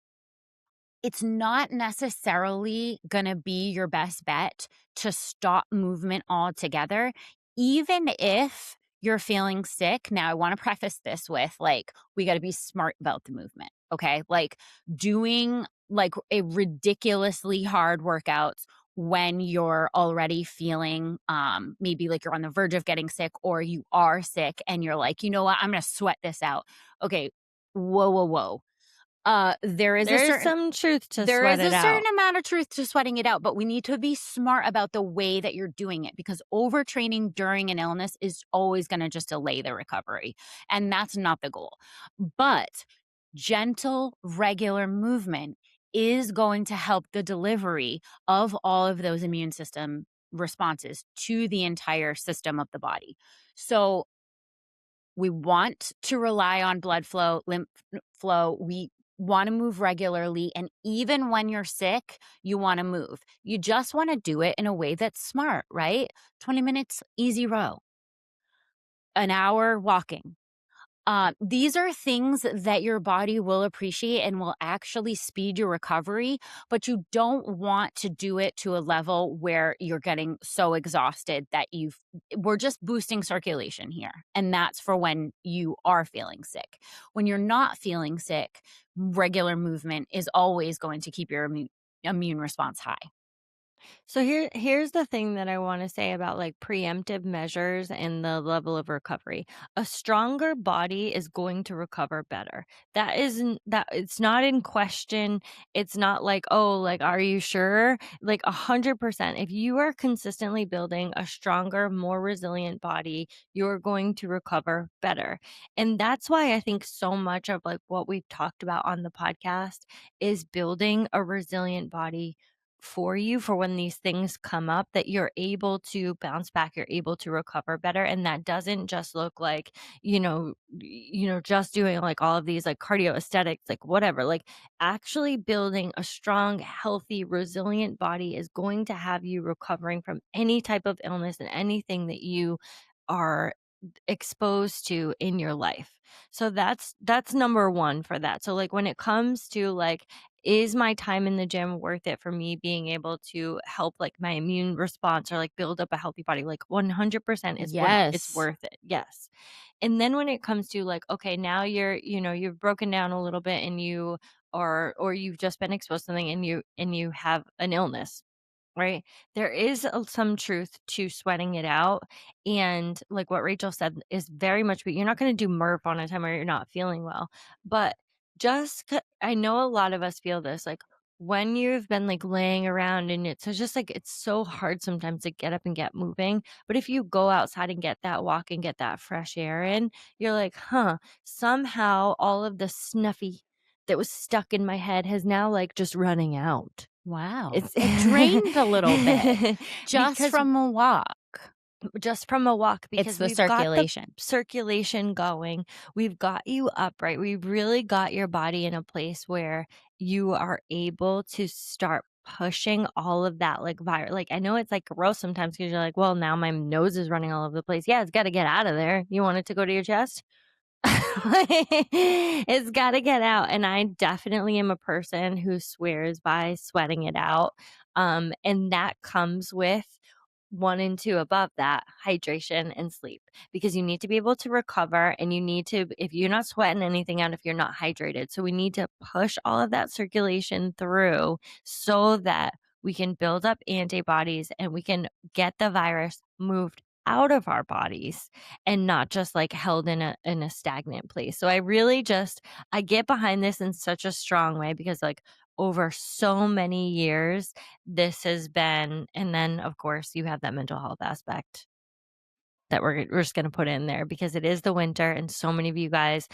it's not necessarily going to be your best bet to stop movement altogether, even if you're feeling sick. Now, I want to preface this with like, we got to be smart about the movement. Okay. Like doing like a ridiculously hard workouts when you're already feeling maybe like you're on the verge of getting sick or you are sick and you're like, you know what, I'm going to sweat this out. Okay. Whoa, whoa, whoa. There is a There's certain some truth to there sweat is a it certain out. amount of truth to sweating it out, but we need to be smart about the way that you're doing it because overtraining during an illness is always going to just delay the recovery. And that's not the goal. But gentle, regular movement is going to help the delivery of all of those immune system responses to the entire system of the body. So, we want to rely on blood flow, lymph flow. We want to move regularly. And even when you're sick, you want to move. You just want to do it in a way that's smart, right? 20 minutes, easy row, an hour walking, these are things that your body will appreciate and will actually speed your recovery, but you don't want to do it to a level where you're getting so exhausted that we're just boosting circulation here. And that's for when you are feeling sick. When you're not feeling sick, regular movement is always going to keep your immune response high. So here's the thing that I want to say about like preemptive measures and the level of recovery. A stronger body is going to recover better. That isn't that it's not in question. It's not like, oh, like, are you sure? Like 100%. If you are consistently building a stronger, more resilient body, you're going to recover better. And that's why I think so much of like what we've talked about on the podcast is building a resilient body for you for when these things come up, that you're able to bounce back, you're able to recover better, and that doesn't just look like, just doing like all of these like cardio aesthetics, like whatever, like actually building a strong, healthy, resilient body is going to have you recovering from any type of illness and anything that you are exposed to in your life. So that's number 1 for that. So like when it comes to like, is my time in the gym worth it for me being able to help like my immune response or like build up a healthy body? Like 100% is when it's Yes. worth it. Yes. And then when it comes to like, okay, now you've broken down a little bit and you or you've just been exposed to something and you have an illness. Right? There is some truth to sweating it out, and, like, what Rachel said is very much but you're not gonna do MRF on a time where you're not feeling well, but I know a lot of us feel this, like, when you've been, like, laying around and it's just, like, it's so hard sometimes to get up and get moving, but if you go outside and get that walk and get that fresh air in, you're like, "Huh, somehow all of the snuffy that was stuck in my head has now, like, just running out." Wow. It's It drained a little bit just because from a walk. just from a walk It's because the we've got the circulation. circulation going. We've got you upright. We've really got your body in a place where you are able to start pushing all of that like virus. Like I know it's like gross sometimes because you're like, well, now my nose is running all over the place. Yeah, it's got to get out of there. You want it to go to your chest? It's gotta get out, and I definitely am a person who swears by sweating it out, and that comes with 1 and 2 above that, hydration and sleep, because you need to be able to recover, and you need to if you're not sweating anything out if you're not hydrated, so we need to push all of that circulation through so that we can build up antibodies and we can get the virus moved out of our bodies and not just like held in a stagnant place. So I really just I get behind this in such a strong way because like over so many years this has been and then of course you have that mental health aspect that we're just going to put in there because it is the winter and so many of you guys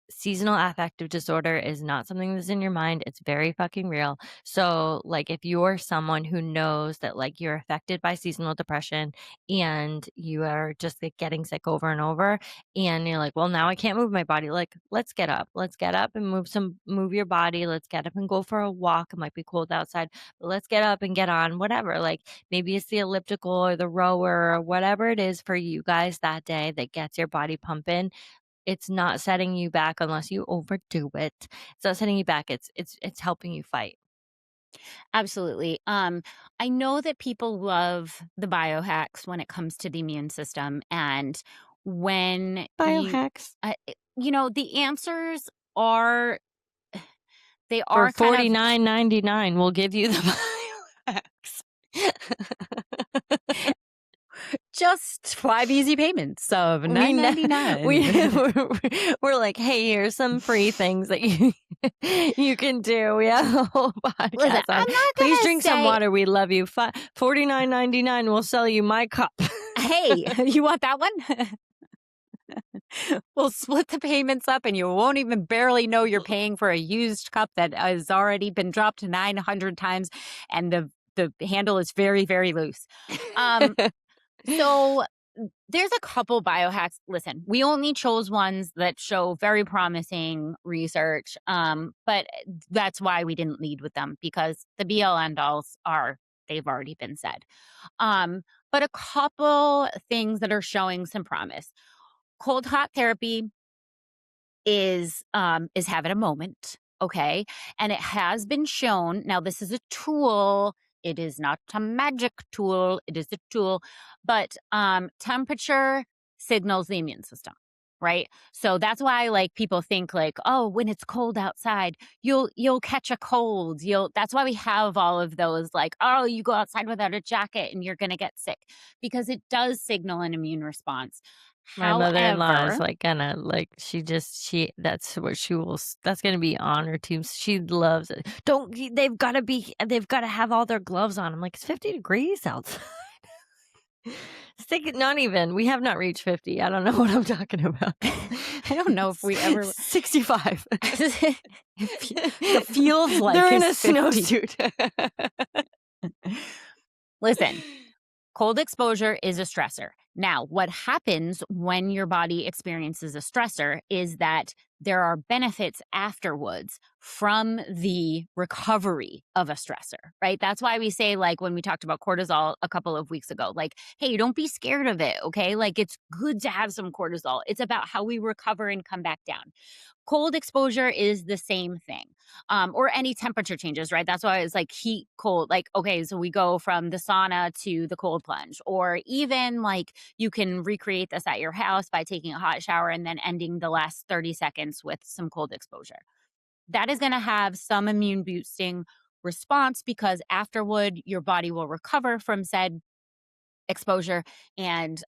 seasonal affective disorder is not something that's in your mind. It's very fucking real. So, like, if you're someone who knows that, like, you're affected by seasonal depression and you are just like getting sick over and over, and you're like, well, now I can't move my body. Like, let's get up. Let's get up and move your body. Let's get up and go for a walk. It might be cold outside, but let's get up and get on whatever. Like, maybe it's the elliptical or the rower or whatever it is for you guys that day that gets your body pumping. It's not setting you back unless you overdo it. It's not setting you back, it's helping you fight. Absolutely. I know that people love the biohacks when it comes to the immune system, and when Biohacks. the answers are they For are kind of 49.99, we'll give you the biohacks. just 5 easy payments of We know $9.99. we're like, "Hey, here's some free things that you you can do." We have a whole Listen, podcast on, I'm not "Please gonna drink some say, water, we love you." 49.99, we'll sell you my cup. "Hey, you want that one?" We'll split the payments up and you won't even barely know you're paying for a used cup that has already been dropped 900 times and the handle is very, very loose. Um, so there's a couple biohacks. Listen, we only chose ones that show very promising research. But that's why we didn't lead with them because the BL end alls they've already been said. Um, but a couple things that are showing some promise. Cold hot therapy is having a moment, okay? And it has been shown. Now, this is a tool. It is not a magic tool. It is a tool, but temperature signals the immune system, right? So that's why like people think like, oh, when it's cold outside, you'll catch a cold. That's why we have all of those like, oh, you go outside without a jacket and you're gonna get sick because it does signal an immune response. My mother-in-law is, However, like, gonna like, she that's what she will that's gonna be on her team. She loves it. Don't y they've gotta have all their gloves on. I'm like, "It's 50 degrees outside." Stick it not even. We have not reached 50. I don't know what I'm talking about. I don't know if we ever 65. the feels like They're in is a 50. snowsuit. Listen, cold exposure is a stressor. Now, what happens when your body experiences a stressor is that there are benefits afterwards from the recovery of a stressor, right? That's why we say, like, when we talked about cortisol a couple of weeks ago, like, hey, don't be scared of it, okay? Like, it's good to have some cortisol. It's about how we recover and come back down. Cold exposure is the same thing, or any temperature changes, right? That's why it's like heat, cold. Like, okay, so we go from the sauna to the cold plunge, or even like you can recreate this at your house by taking a hot shower and then ending the last 30 seconds with some cold exposure. That is going to have some immune boosting response because afterward, your body will recover from said exposure and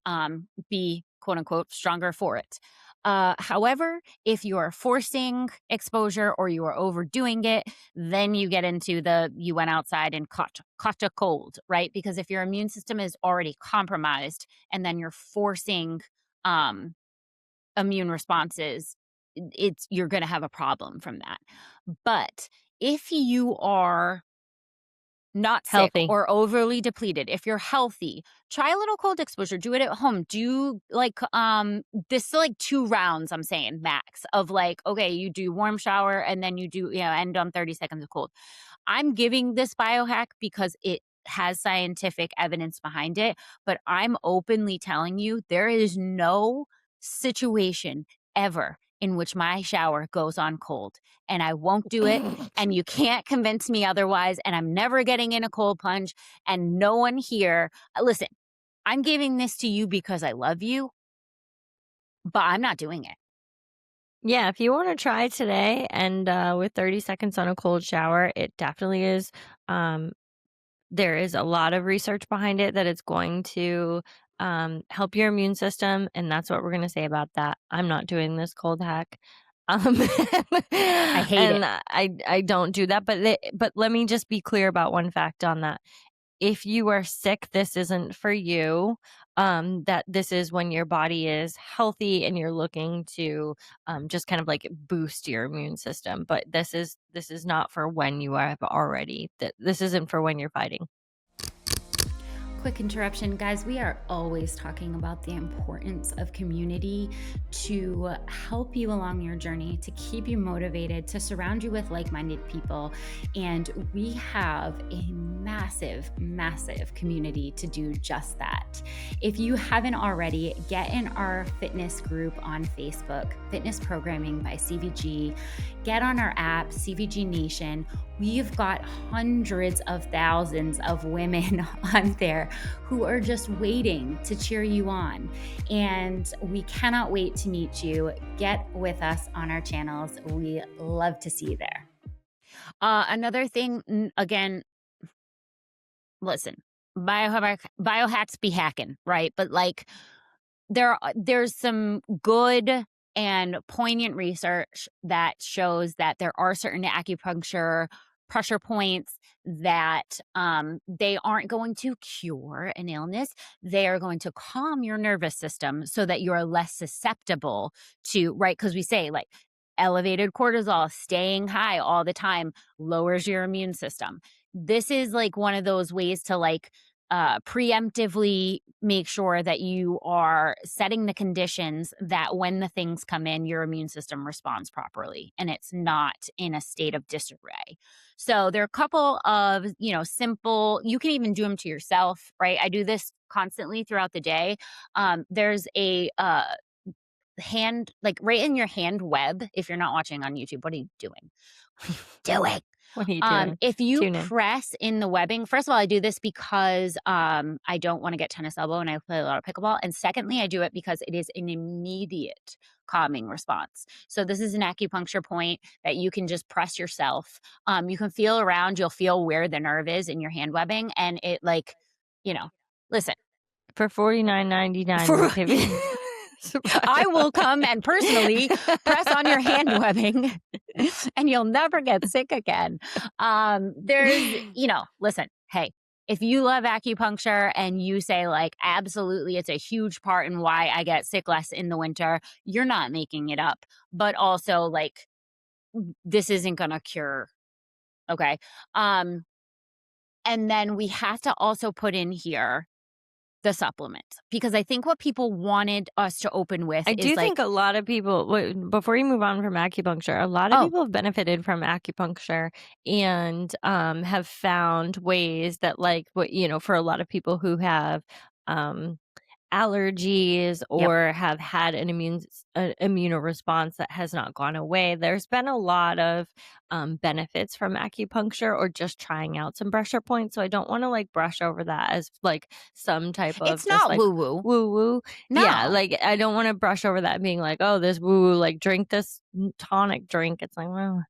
be quote unquote stronger for it. However, if you are forcing exposure or you are overdoing it, then you get into you went outside and caught a cold, right? Because if your immune system is already compromised and then you're forcing um, immune responses, you're going to have a problem from that. But if you are not sick Healthy. or overly depleted, if you're healthy, try a little cold exposure. Do it at home. Do like this is like 2 rounds, I'm saying max of like, okay, you do warm shower and then you do, end on 30 seconds of cold. I'm giving this biohack because it has scientific evidence behind it, but I'm openly telling you there is no situation ever in which my shower goes on cold, and I won't do it, and you can't convince me otherwise, and I'm never getting in a cold plunge, and no one here listen, I'm giving this to you because I love you, but I'm not doing it. Yeah, if you wanna try today and, with 30 seconds on a cold shower, it definitely is, um there is a lot of research behind it that it's going to, help your immune system, and that's what we're gonna say about that. I'm not doing this cold hack. Um, I hate it. and I don't do that, but let me just be clear about one fact on that. If you are sick, this isn't for you. That this is when your body is healthy and you're looking to just kind of like boost your immune system. But this is not for when you have already. That this isn't for when you're fighting. Quick interruption, guys. We are always talking about the importance of community to help you along your journey, to keep you motivated, to surround you with like minded people. And we have a massive, massive community to do just that. If you haven't already, get in our fitness group on Facebook, Fitness Programming by CVG. Get on our app, CVG Nation. We've got hundreds of thousands of women on there who are just waiting to cheer you on. And we cannot wait to meet you. Get with us on our channels. We love to see you there. Another thing, again, listen, biohacks be hacking, right? But like there's some good and poignant research that shows that there are certain acupuncture pressure points that they aren't going to cure an illness. They are going to calm your nervous system so that you're less susceptible to, right? Because we say like elevated cortisol, staying high all the time lowers your immune system. This is like one of those ways to like preemptively make sure that you are setting the conditions that when the things come in, your immune system responds properly and it's not in a state of disarray. So there are a couple of, simple, you can even do them to yourself, right? I do this constantly throughout the day. There's a hand, like right in your hand web. If you're not watching on YouTube, what are you doing? What are you doing? What are you doing? If you Tune in. press in the webbing, first of all, I do this because I don't want to get tennis elbow and I play a lot of pickleball. And secondly, I do it because it is an immediate calming response. So this is an acupuncture point that you can just press yourself. You can feel around, you'll feel where the nerve is in your hand webbing. And it like, you know, listen, For 49.99, we'll for give you I will come and personally press on your hand webbing and you'll never get sick again. Listen, hey, if you love acupuncture and you say like, absolutely, it's a huge part in why I get sick less in the winter, you're not making it up. But also like, this isn't going to cure. Okay. Um, and then we have to also put in here the supplements because I think what people wanted us to open with I is do think like, a lot of people before you move on from acupuncture, a lot of oh, people have benefited from acupuncture and, have found ways that, like, for a lot of people who have, um allergies yep. or have had an immunoresponse that has not gone away. There's been a lot of benefits from acupuncture or just trying out some pressure points. So I don't want to like brush over that as like some type of It's just not like woo woo. woo woo. Yeah, No. like I don't want to brush over that being like, oh, this woo woo, like drink this tonic drink. It's like, well,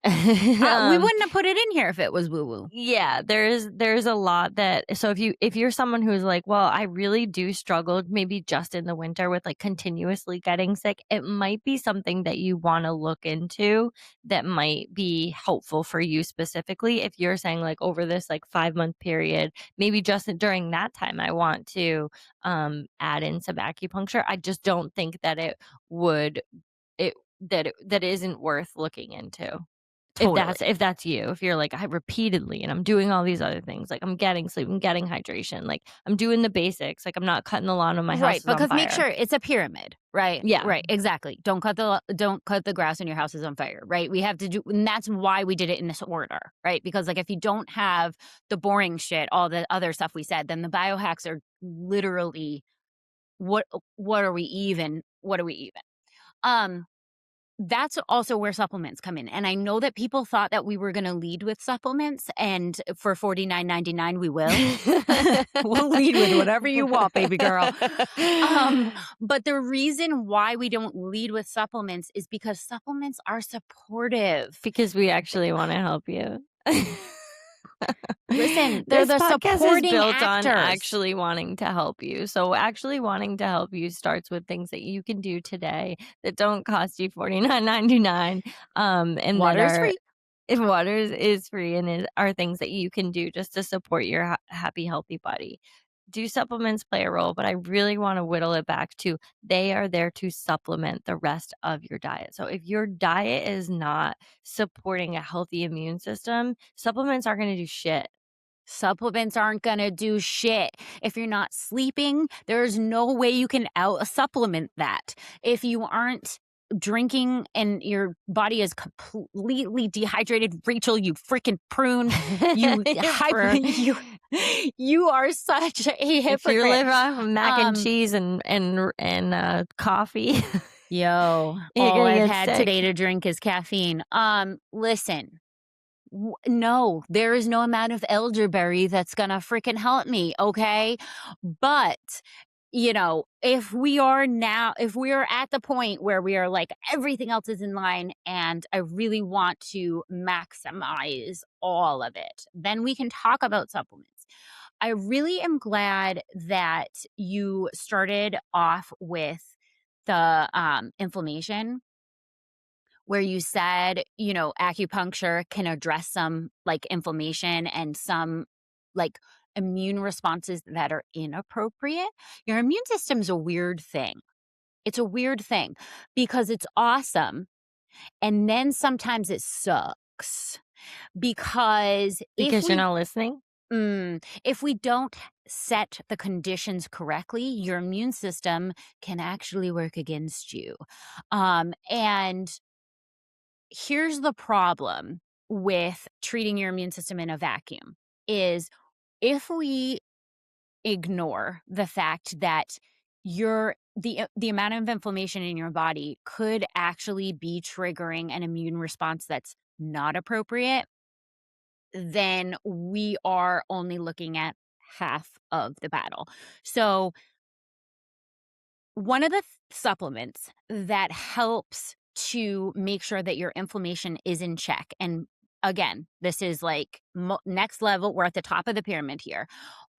We um, wouldn't have put it in here if it was woo woo. yeah, there's a lot that so if you're someone who's like, "Well, I really do struggle maybe just in the winter with, like, continuously getting sick," it might be something that you wanna look into that might be helpful for you specifically if you're saying, like, over this, like, 5-month period, maybe just during that time, I want to, add in some acupuncture. I just don't think that it would it that isn't worth looking into. Totally. If that's you, if you're like, "I repeatedly and I'm doing all these other things, like, I'm getting sleep, I'm getting hydration, like, I'm doing the basics, like, I'm not cutting the lawn when my Right, house is on because make fire." sure it's a pyramid, right? Yeah, Right, exactly. Don't cut the grass when your house is on fire, right? We have to do and that's why we did it in this order, right? Because, like, if you don't have the boring shit, all the other stuff we said, then the biohacks are literally what are we even? Um That's also where supplements come in, and I know that people thought that we were gonna lead with supplements, and for 49.99 we will. We'll lead with whatever you want, baby girl. But the reason why we don't lead with supplements is because supplements are supportive. because we actually wanna help you. Listen, they're This the podcast is supporting built on actors. actually wanting to help you. So actually wanting to help you starts with things that you can do today that don't cost you $49.99, and that Water is are free. if water is free and are things that you can do just to support your happy, healthy body. Do supplements play a role? But I really want to whittle it back to they are there to supplement the rest of your diet. So if your diet is not supporting a healthy immune system, supplements aren't going to do shit. Supplements aren't gonna do shit. If you're not sleeping, there's no way you can out supplement that. If you aren't drinking and your body is completely dehydrated, Rachel, you freaking prune, you hyper, For you are such a if you hypocrite. live off of mac and Um, cheese and coffee, Yo, you're all gonna I've get had sick. today to drink is caffeine. Listen, no, there is no amount of elderberry that's gonna freaking help me, okay? But, if we are at the point where we are like, everything else is in line and I really want to maximize all of it, then we can talk about supplements. I really am glad that you started off with the inflammation where you said, acupuncture can address some like inflammation and some like immune responses that are inappropriate. Your immune system's a weird thing. It's a weird thing because it's awesome. And then sometimes it sucks because Because you're not listening? if we don't set the conditions correctly, your immune system can actually work against you. And here's the problem with treating your immune system in a vacuum is if we ignore the fact that the amount of inflammation in your body could actually be triggering an immune response that's not appropriate, then we are only looking at half of the battle. So one of the supplements that helps to make sure that your inflammation is in check, and again, this is like next level, we're at the top of the pyramid here.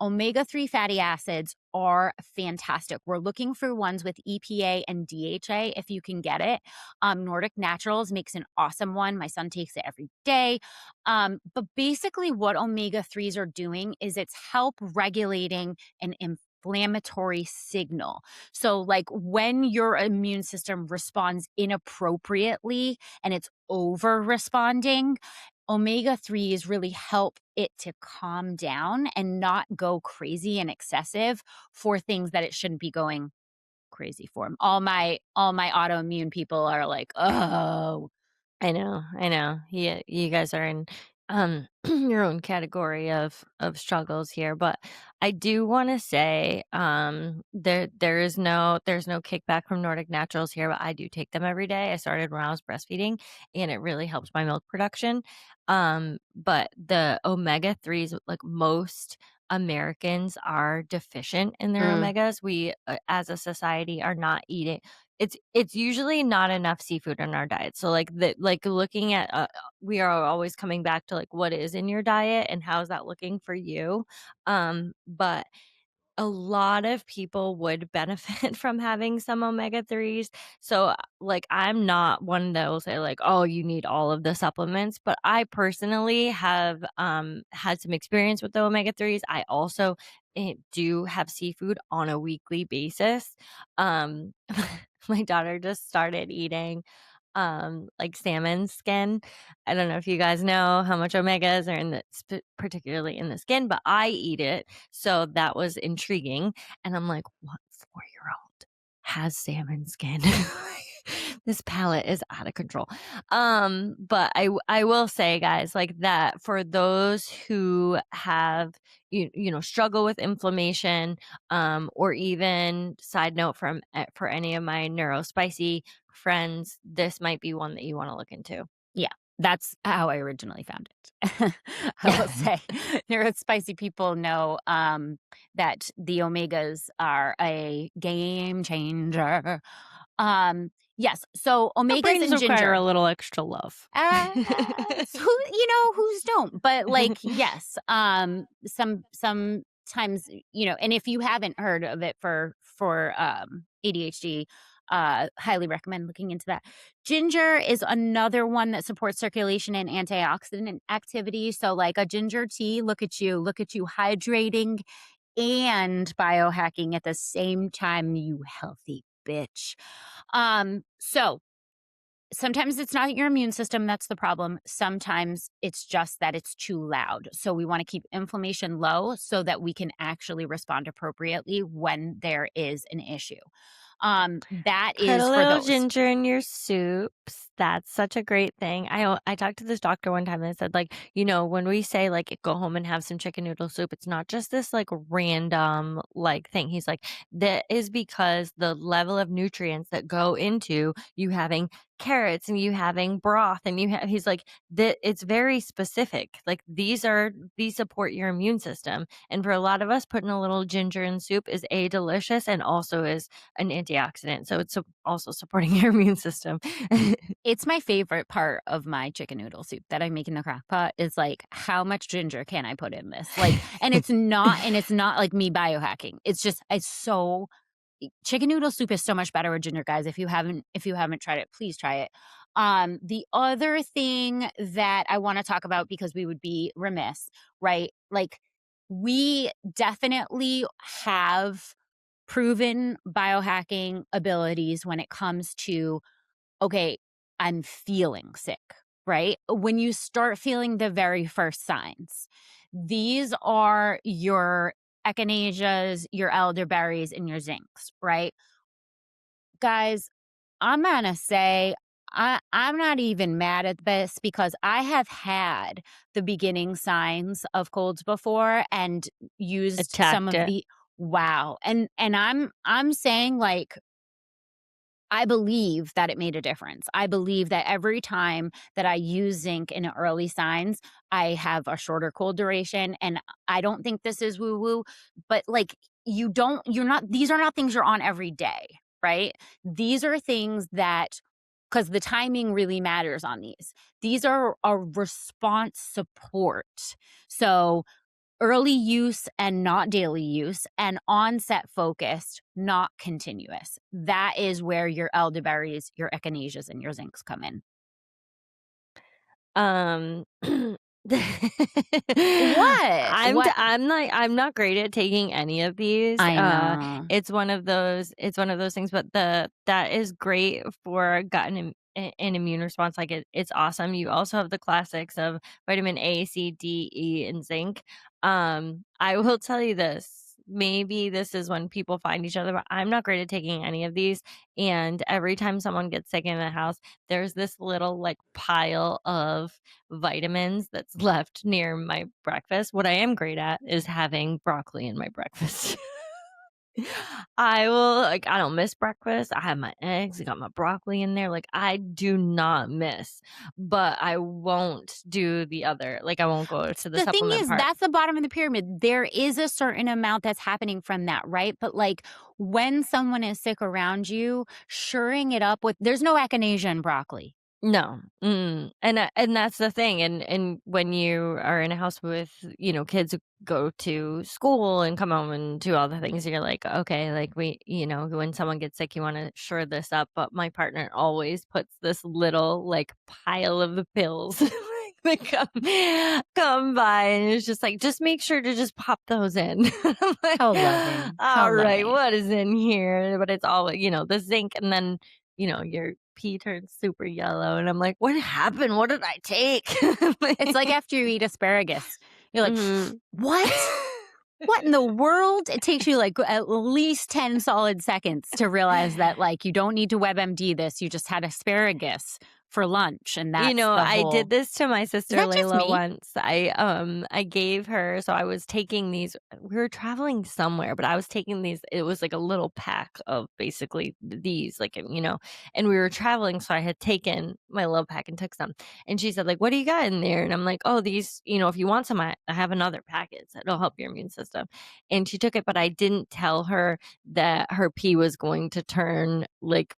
Omega-3 fatty acids are fantastic. We're looking for ones with EPA and DHA if you can get it. Nordic Naturals makes an awesome one. My son takes it every day. But basically, what omega-3s are doing is it's help regulating an inflammatory signal. So, like when your immune system responds inappropriately and it's over responding, omega 3s really help it to calm down and not go crazy and excessive for things that it shouldn't be going crazy for. All my autoimmune people are like, "Oh, I know. Yeah, you guys are in your own category of struggles here, but I do want to say there's no kickback from Nordic Naturals here, but I do take them every day. I started when I was breastfeeding and it really helps my milk production. But the omega 3s, like most Americans are deficient in their mm, omegas. We as a society are not eating it's usually not enough seafood in our diet. So, like, looking at, we are always coming back to, like, what is in your diet and how is that looking for you? But a lot of people would benefit from having some omega-3s. So, like, I'm not one that will say, like, "Oh, you need all of the supplements," but I personally have, had some experience with the omega-3s. I also, do have seafood on a weekly basis. Um, my daughter just started eating, like salmon skin. I don't know if you guys know how much omegas are in the particularly in the skin, but I eat it, so that was intriguing, and I'm like, "What 4-year-old has salmon skin?" This palate is out of control. But I will say, guys, like that for those who have struggle with inflammation, or even side note from for any of my neurospicy friends, this might be one that you wanna look into. Yeah, that's how I originally found it. I will say, spicy people know, that the omegas are a game changer. Yes, so Our omegas brains and require a ginger. little extra love. Uh, who whose don't? But, like, yes, sometimes, and if you haven't heard of it for ADHD, highly recommend looking into that. Ginger is another one that supports circulation and antioxidant activity, so, like, a ginger tea, look at you hydrating and biohacking at the same time, you healthy bitch. So sometimes it's not your immune system that's the problem. Sometimes it's just that it's too loud. So we want to keep inflammation low so that we can actually respond appropriately when there is an issue. That Put is a for little those. ginger in your soups. That's such a great thing. I talked to this doctor one time and said, like, when we say like go home and have some chicken noodle soup, it's not just this like random like thing. He's like, that is because the level of nutrients that go into you having carrots and you having broth and he's like that it's very specific. Like these support your immune system. And for a lot of us, putting a little ginger in soup is delicious and also is an antioxidant, so it's also supporting your immune system. It's my favorite part of my chicken noodle soup that I make in the crock pot is like, how much ginger can I put in this? Like, and it's not like me biohacking. It's just, it's so chicken noodle soup is so much better with ginger, guys. If you haven't tried it, please try it. The other thing that I want to talk about, because we would be remiss, right? Like, we definitely have proven biohacking abilities when it comes to, okay, I'm feeling sick, right? When you start feeling the very first signs, these are your echinaceas, your elderberries, and your zincs, right? Guys, I'm gonna say I'm not even mad at this because I have had the beginning signs of colds before and used some Attacked of it. the wow. And I'm saying, like, I believe that it made a difference. I believe that every time that I use zinc in early signs, I have a shorter cold duration. And I don't think this is woo woo, but like, you're not, these are not things you're on every day, right? These are things that, because the timing really matters on these. These are a response support. So early use and not daily use, and onset focused, not continuous. That is where your elderberries, your echinaceas, and your zincs come in. Um, What? What? I'm not great at taking any of these. I know. It's one of those things, but the that is great for gut and immune response. Like it's awesome. You also have the classics of vitamin A, C, D, E, and zinc. I will tell you this. Maybe this is when people find each other, but I'm not great at taking any of these. And every time someone gets sick in the house, there's this little like pile of vitamins that's left near my breakfast. What I am great at is having broccoli in my breakfast. I don't miss breakfast. I have my eggs, I got my broccoli in there. Like I do not miss, but I won't do the other. Like I won't go to the The thing supplement is, part. that's the bottom of the pyramid. There is a certain amount that's happening from that, right? But like, when someone is sick around you, shoring it up with, there's no echinacea in broccoli. No, and that's the thing, and when you are in a house with, kids who go to school and come home and do all the things, you're like, "Okay," like, when someone gets sick, you wanna shore this up, but my partner always puts this little, like, pile of the pills, like, come by, and it's just like, "Just make sure to just pop those in." I'm like, How loving. How "Alright, loving. what is in here?" But it's all, the zinc and then, your pee turns super yellow, and I'm like, "What happened? What did I take?" It's like after you eat asparagus, you're like, Mhm. "What? What in the world?" It takes you, like, at least 10 solid seconds to realize that, like, you don't need to WebMD this, you just had asparagus for lunch, and You that's know, the I whole. did this to my Is sister that just Layla me? once. I gave her so I was taking these we were traveling somewhere, but I was taking these it was like a little pack of basically these, like, and we were traveling, so I had taken my little pack and took some. And she said, like, "What do you got in there?" And I'm like, "Oh, these, if you want some, I have another packet. It'll help your immune system." And she took it, but I didn't tell her that her pee was going to turn like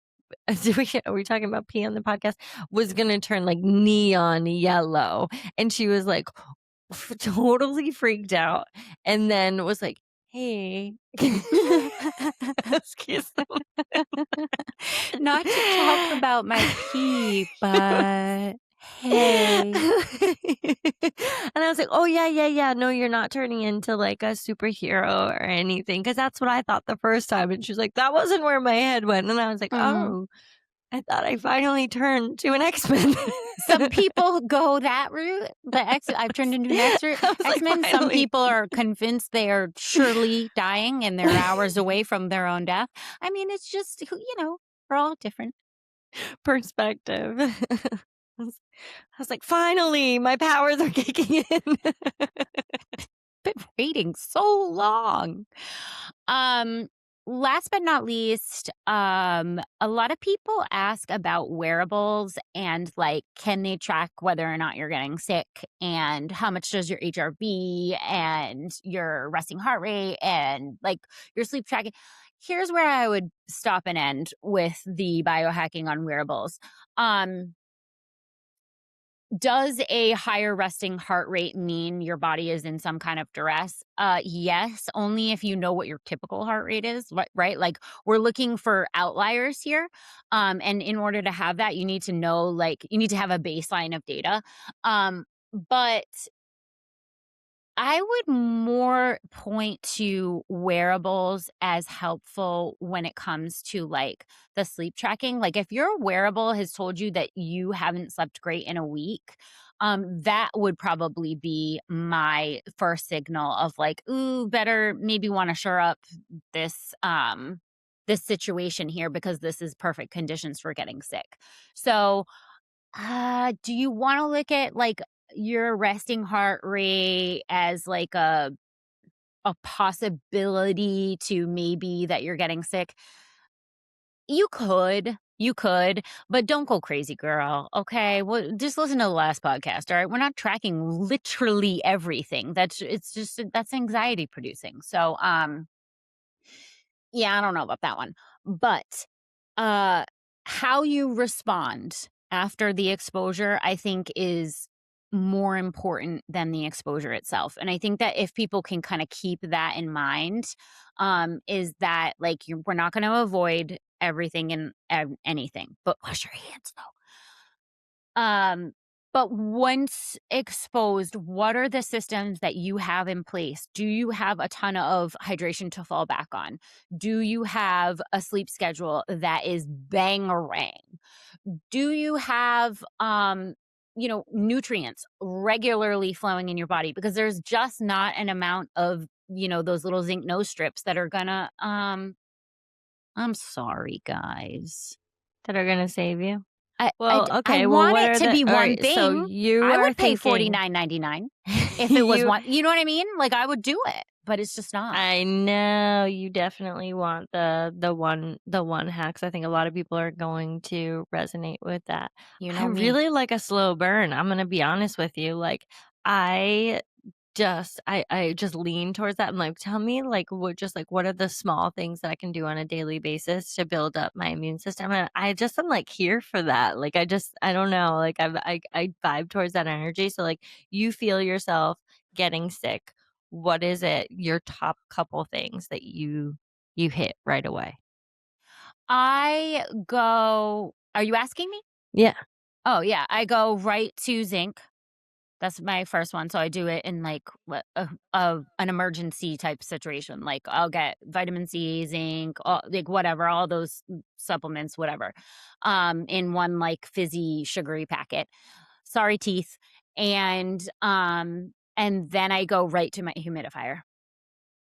are we talking about pee on the podcast? Was gonna turn, like, neon yellow, and she was, like, totally freaked out, and then was like, "Hey." Excuse me. Not to talk about my pee, but hey. And I was like, "Oh, yeah, yeah, yeah, no, you're not turning into, like, a superhero or anything, because that's what I thought the first time." And she's like, "That wasn't where my head went." And I was like, Mhm. "Oh, I thought I finally turned to an X-Men." Some people go that route. I've turned into an I was like, X-Men. Some "Finally." people are convinced they are surely dying and they're hours away from their own death. I mean, it's just, we're all different. Perspective. I was I was like, "Finally, my powers are kicking in." Been waiting so long. Um, Last but not least, a lot of people ask about wearables and like, can they track whether or not you're getting sick and how much does your HRV and your resting heart rate and like your sleep tracking. Here's where I would stop and end with the biohacking on wearables. Um, does a higher resting heart rate mean your body is in some kind of duress? Yes, only if you know what your typical heart rate is, right? Like we're looking for outliers here. And in order to have that, you need to know, like, you need to have a baseline of data. But I would more point to wearables as helpful when it comes to like the sleep tracking. Like if your wearable has told you that you haven't slept great in a week, that would probably be my first signal of like, ooh, better maybe want to shore up this this situation here because this is perfect conditions for getting sick. So do you wanna look at, like, your resting heart rate as, like, a possibility to maybe that you're getting sick? You could, but don't go crazy, girl, okay? Well, just listen to the last podcast, alright? We're not tracking literally everything. It's just that's anxiety producing. So, yeah, I don't know about that one. But, uh, how you respond after the exposure, I think is more important than the exposure itself. And I think that if people can kind of keep that in mind, is that like we're not going to avoid everything and anything, but wash your hands though. But once exposed, what are the systems that you have in place? Do you have a ton of hydration to fall back on? Do you have a sleep schedule that is bangarang? Do you have nutrients regularly flowing in your body because there's just not an amount of, those little zinc nose strips that are gonna I'm sorry guys. That are gonna save you? I Well, I okay, well, want what it are to the be one alright, so thing. you I are would pay thinking $49.99 if it was you one, you know what I mean? Like, I would do it, but it's just not. I know you definitely want the one hacks. I think a lot of people are going to resonate with that. You I know me. really like a slow burn, I'm gonna be honest with you, like, I I just lean towards that. I'm like, "Tell me, like, what are the small things that I can do on a daily basis to build up my immune system?" And I just am, like, here for that. Like, I don't know, like, I vibe towards that energy. So, like, you feel yourself getting sick. What is it, your top couple things that you hit right away? Are you asking me? Yeah. Oh, yeah, I go right to zinc. That's my first one, so I do it in, like, what an emergency type situation, like, I'll get vitamin C, zinc, all like, whatever, all those supplements, whatever, in one, like, fizzy, sugary packet. Sorry, teeth. And then I go right to my humidifier.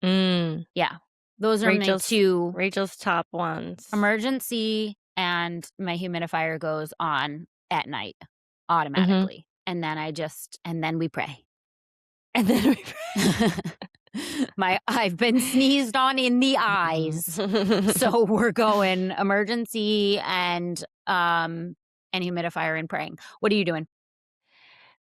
Mm, Yeah. Those are my Rachel's 2 Rachel's top ones. emergency, and my humidifier goes on at night Mhm. automatically, and then we pray. And then I've been sneezed on in the eyes. So we're going emergency and humidifier and praying. What are you doing?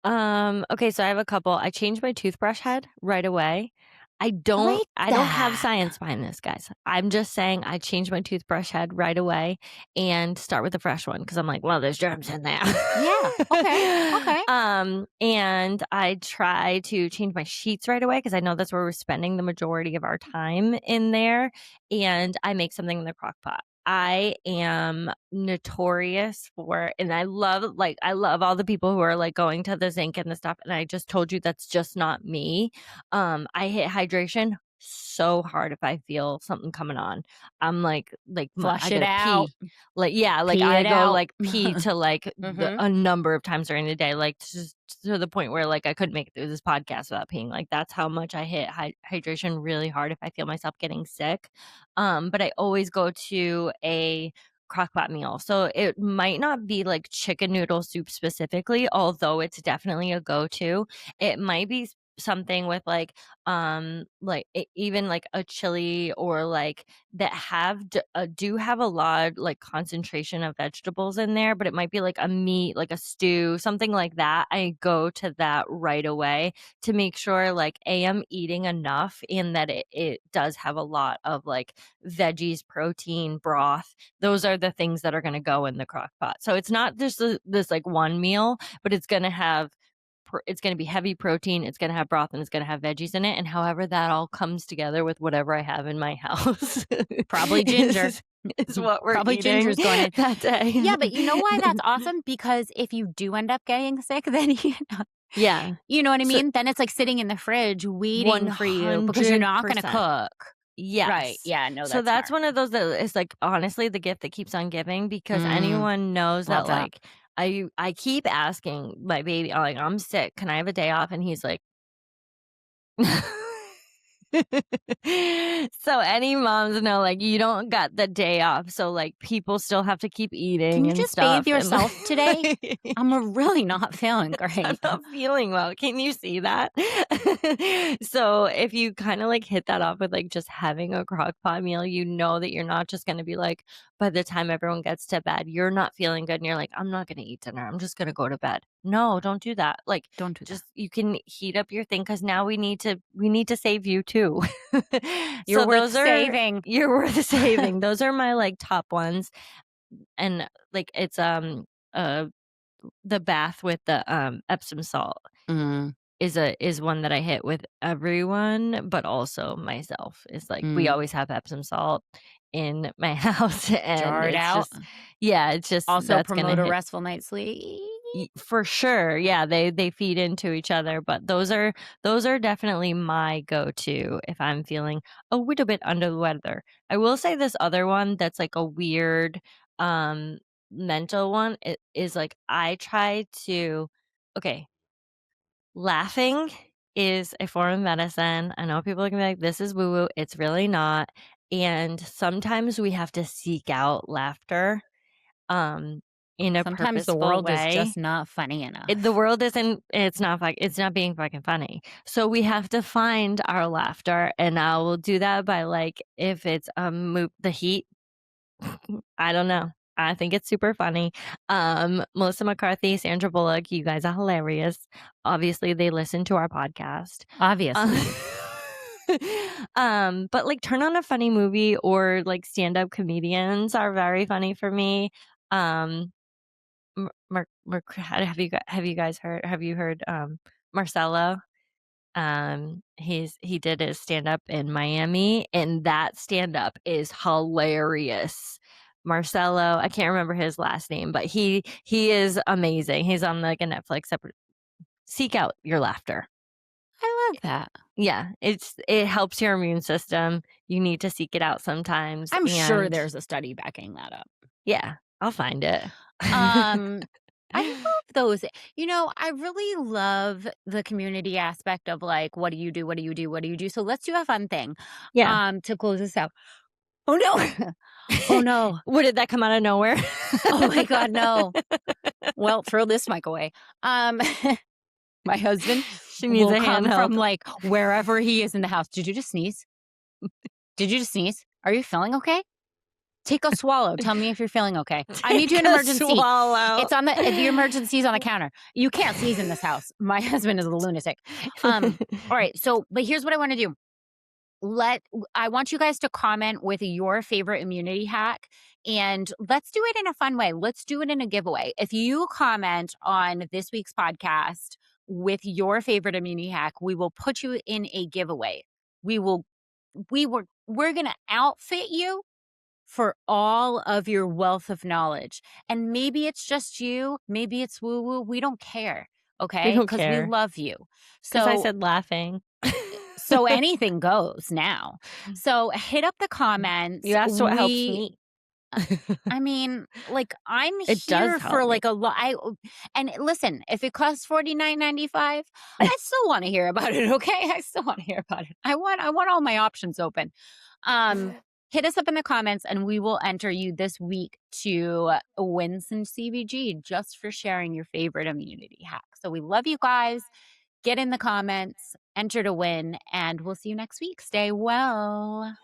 Okay, so I have a couple. I changed my toothbrush head right away. I I don't like I don't have that. science behind this, guys. I'm just saying I changed my toothbrush head right away and start with the fresh one because I'm like, well, there's germs in there. Yeah. Okay. Okay. And I try to change my sheets right away because I know that's where we're spending the majority of our time in there. And I make something in the crock pot. I am notorious for, and I love all the people who are like going to the zinc and the stuff. And I just told you that's just not me. I hit hydration so hard if I feel something coming on. I'm I Flush it gotta out. pee. Like, yeah, like Pee I it go out. like pee to like Mhm. a number of times during the day, like to the point where like I couldn't make it through this podcast without peeing. Like that's how much I hit hydration really hard if I feel myself getting sick. But I always go to a crockpot meal. So it might not be like chicken noodle soup specifically, although it's definitely a go-to. It might be something with even like a chili or like that do have a lot like concentration of vegetables in there, but it might be like a meat, like a stew, something like that. I go to that right away to make sure like I'm eating enough and that it does have a lot of like veggies, protein, broth. Those are the things that are going to go in the crock pot. So it's not just this like one meal, but it's going to be heavy protein, it's going to have broth, and it's going to have veggies in it. And however that all comes together with whatever I have in my house Probably ginger. is, is what we're Probably eating ginger's going in. that day. Yeah, but you know why that's awesome? Because if you do end up getting sick, then Yeah. you know what I So mean? Then it's like sitting in the fridge waiting for you because you're not gonna 100%. cook. Right. Yes. Yeah, no, So that's that's smart. one of those that is like honestly the gift that keeps on giving because Mm, anyone knows love that that. like I keep asking my baby, I'm like, I'm sick. Can I have a day off? And he's like, so any moms know like you don't got the day off. So like people still have to keep Can eating you and just bathe stuff and yourself today? I'm really not feeling I'm great. not feeling well. Can you see that? So if you kind of like hit that off with like just having a crock pot meal, you know that you're not just going to be like, by the time everyone gets to bed, you're not feeling good and you're like, I'm not going to eat dinner. I'm just going to go to bed. No, don't do that. Like Don't do that. just you can heat up your thing cuz now we need to save you too. You're So worth those are saving. you're worth saving. Those are my like top ones and like it's uh the bath with the, Epsom salt Mm, is one that I hit with everyone, but also myself. It's like we mm. always have Epsom salt in my house, and Jarred it's out. just yeah, it's just Also that's gonna promote a hit restful night's sleep. for sure. Yeah, they feed into each other, but those are definitely my go-to if I'm feeling a little bit under the weather. I will say this other one that's like a weird, um, mental one, it is like I try to okay, laughing is a form of medicine. I know people are gonna be like, "This is woo-woo." It's really not, and sometimes we have to seek out laughter, um, in a Sometimes the purposeful world is way. just not funny The enough. world isn't it's not being fucking funny. So we have to find our laughter, and I will do that by, like, if it's, The Heat, I don't know. I think it's super funny. Melissa McCarthy, Sandra Bullock, you guys are hilarious. Obviously, they listen to our podcast. Um, Obviously. but, like, turn on a funny movie or, like, stand-up comedians are very funny for me. Um have you guys heard, Marcelo? He did his stand-up in Miami, and that stand-up is hilarious. Marcelo, I can't remember his last name, but he is amazing. He's on, like, a Netflix seek out your laughter. I love that. Yeah, it helps your immune system. You need to seek it out sometimes, I'm sure and there's a study backing that up. yeah, I'll find it. Um, I love those. I really love the community aspect of like, what do you do? What do you do? What do you do? So let's do a fun thing Yeah. to close this out. Oh no. Oh no. What did that come out of nowhere? Oh my God, no. Well, throw this mic away. Um, my husband She needs will a come from handheld. like wherever he is in the house. Did you just sneeze? Did you just sneeze? Are you feeling okay? Take a swallow. Tell me if you're feeling okay. I need you Take in a emergency. swallow. It's on the emergency's on the counter. You can't sneeze in this house. My husband is a lunatic. All right. So, but here's what I want to do. I want you guys to comment with your favorite immunity hack, and let's do it in a fun way. Let's do it in a giveaway. If you comment on this week's podcast with your favorite immunity hack, we will put you in a giveaway. We will we're going to outfit you for all of your wealth of knowledge. And maybe it's just you, maybe it's woo woo, we don't care, We okay? don't Cuz we care love you. because I So said laughing. so anything goes now. So hit up the You comments. asked what helps me. Uh, I mean, like I'm It does here for help me. like a lot. And listen, if it costs $49.95, I still want to hear about it. Okay, I still want to hear about it. I want all my options open. Um, Hit us up in the comments, and we will enter you this week to win some CBG just for sharing your favorite immunity hack. So we love you guys. Get in the comments, enter to win, and we'll see you next week. Stay well.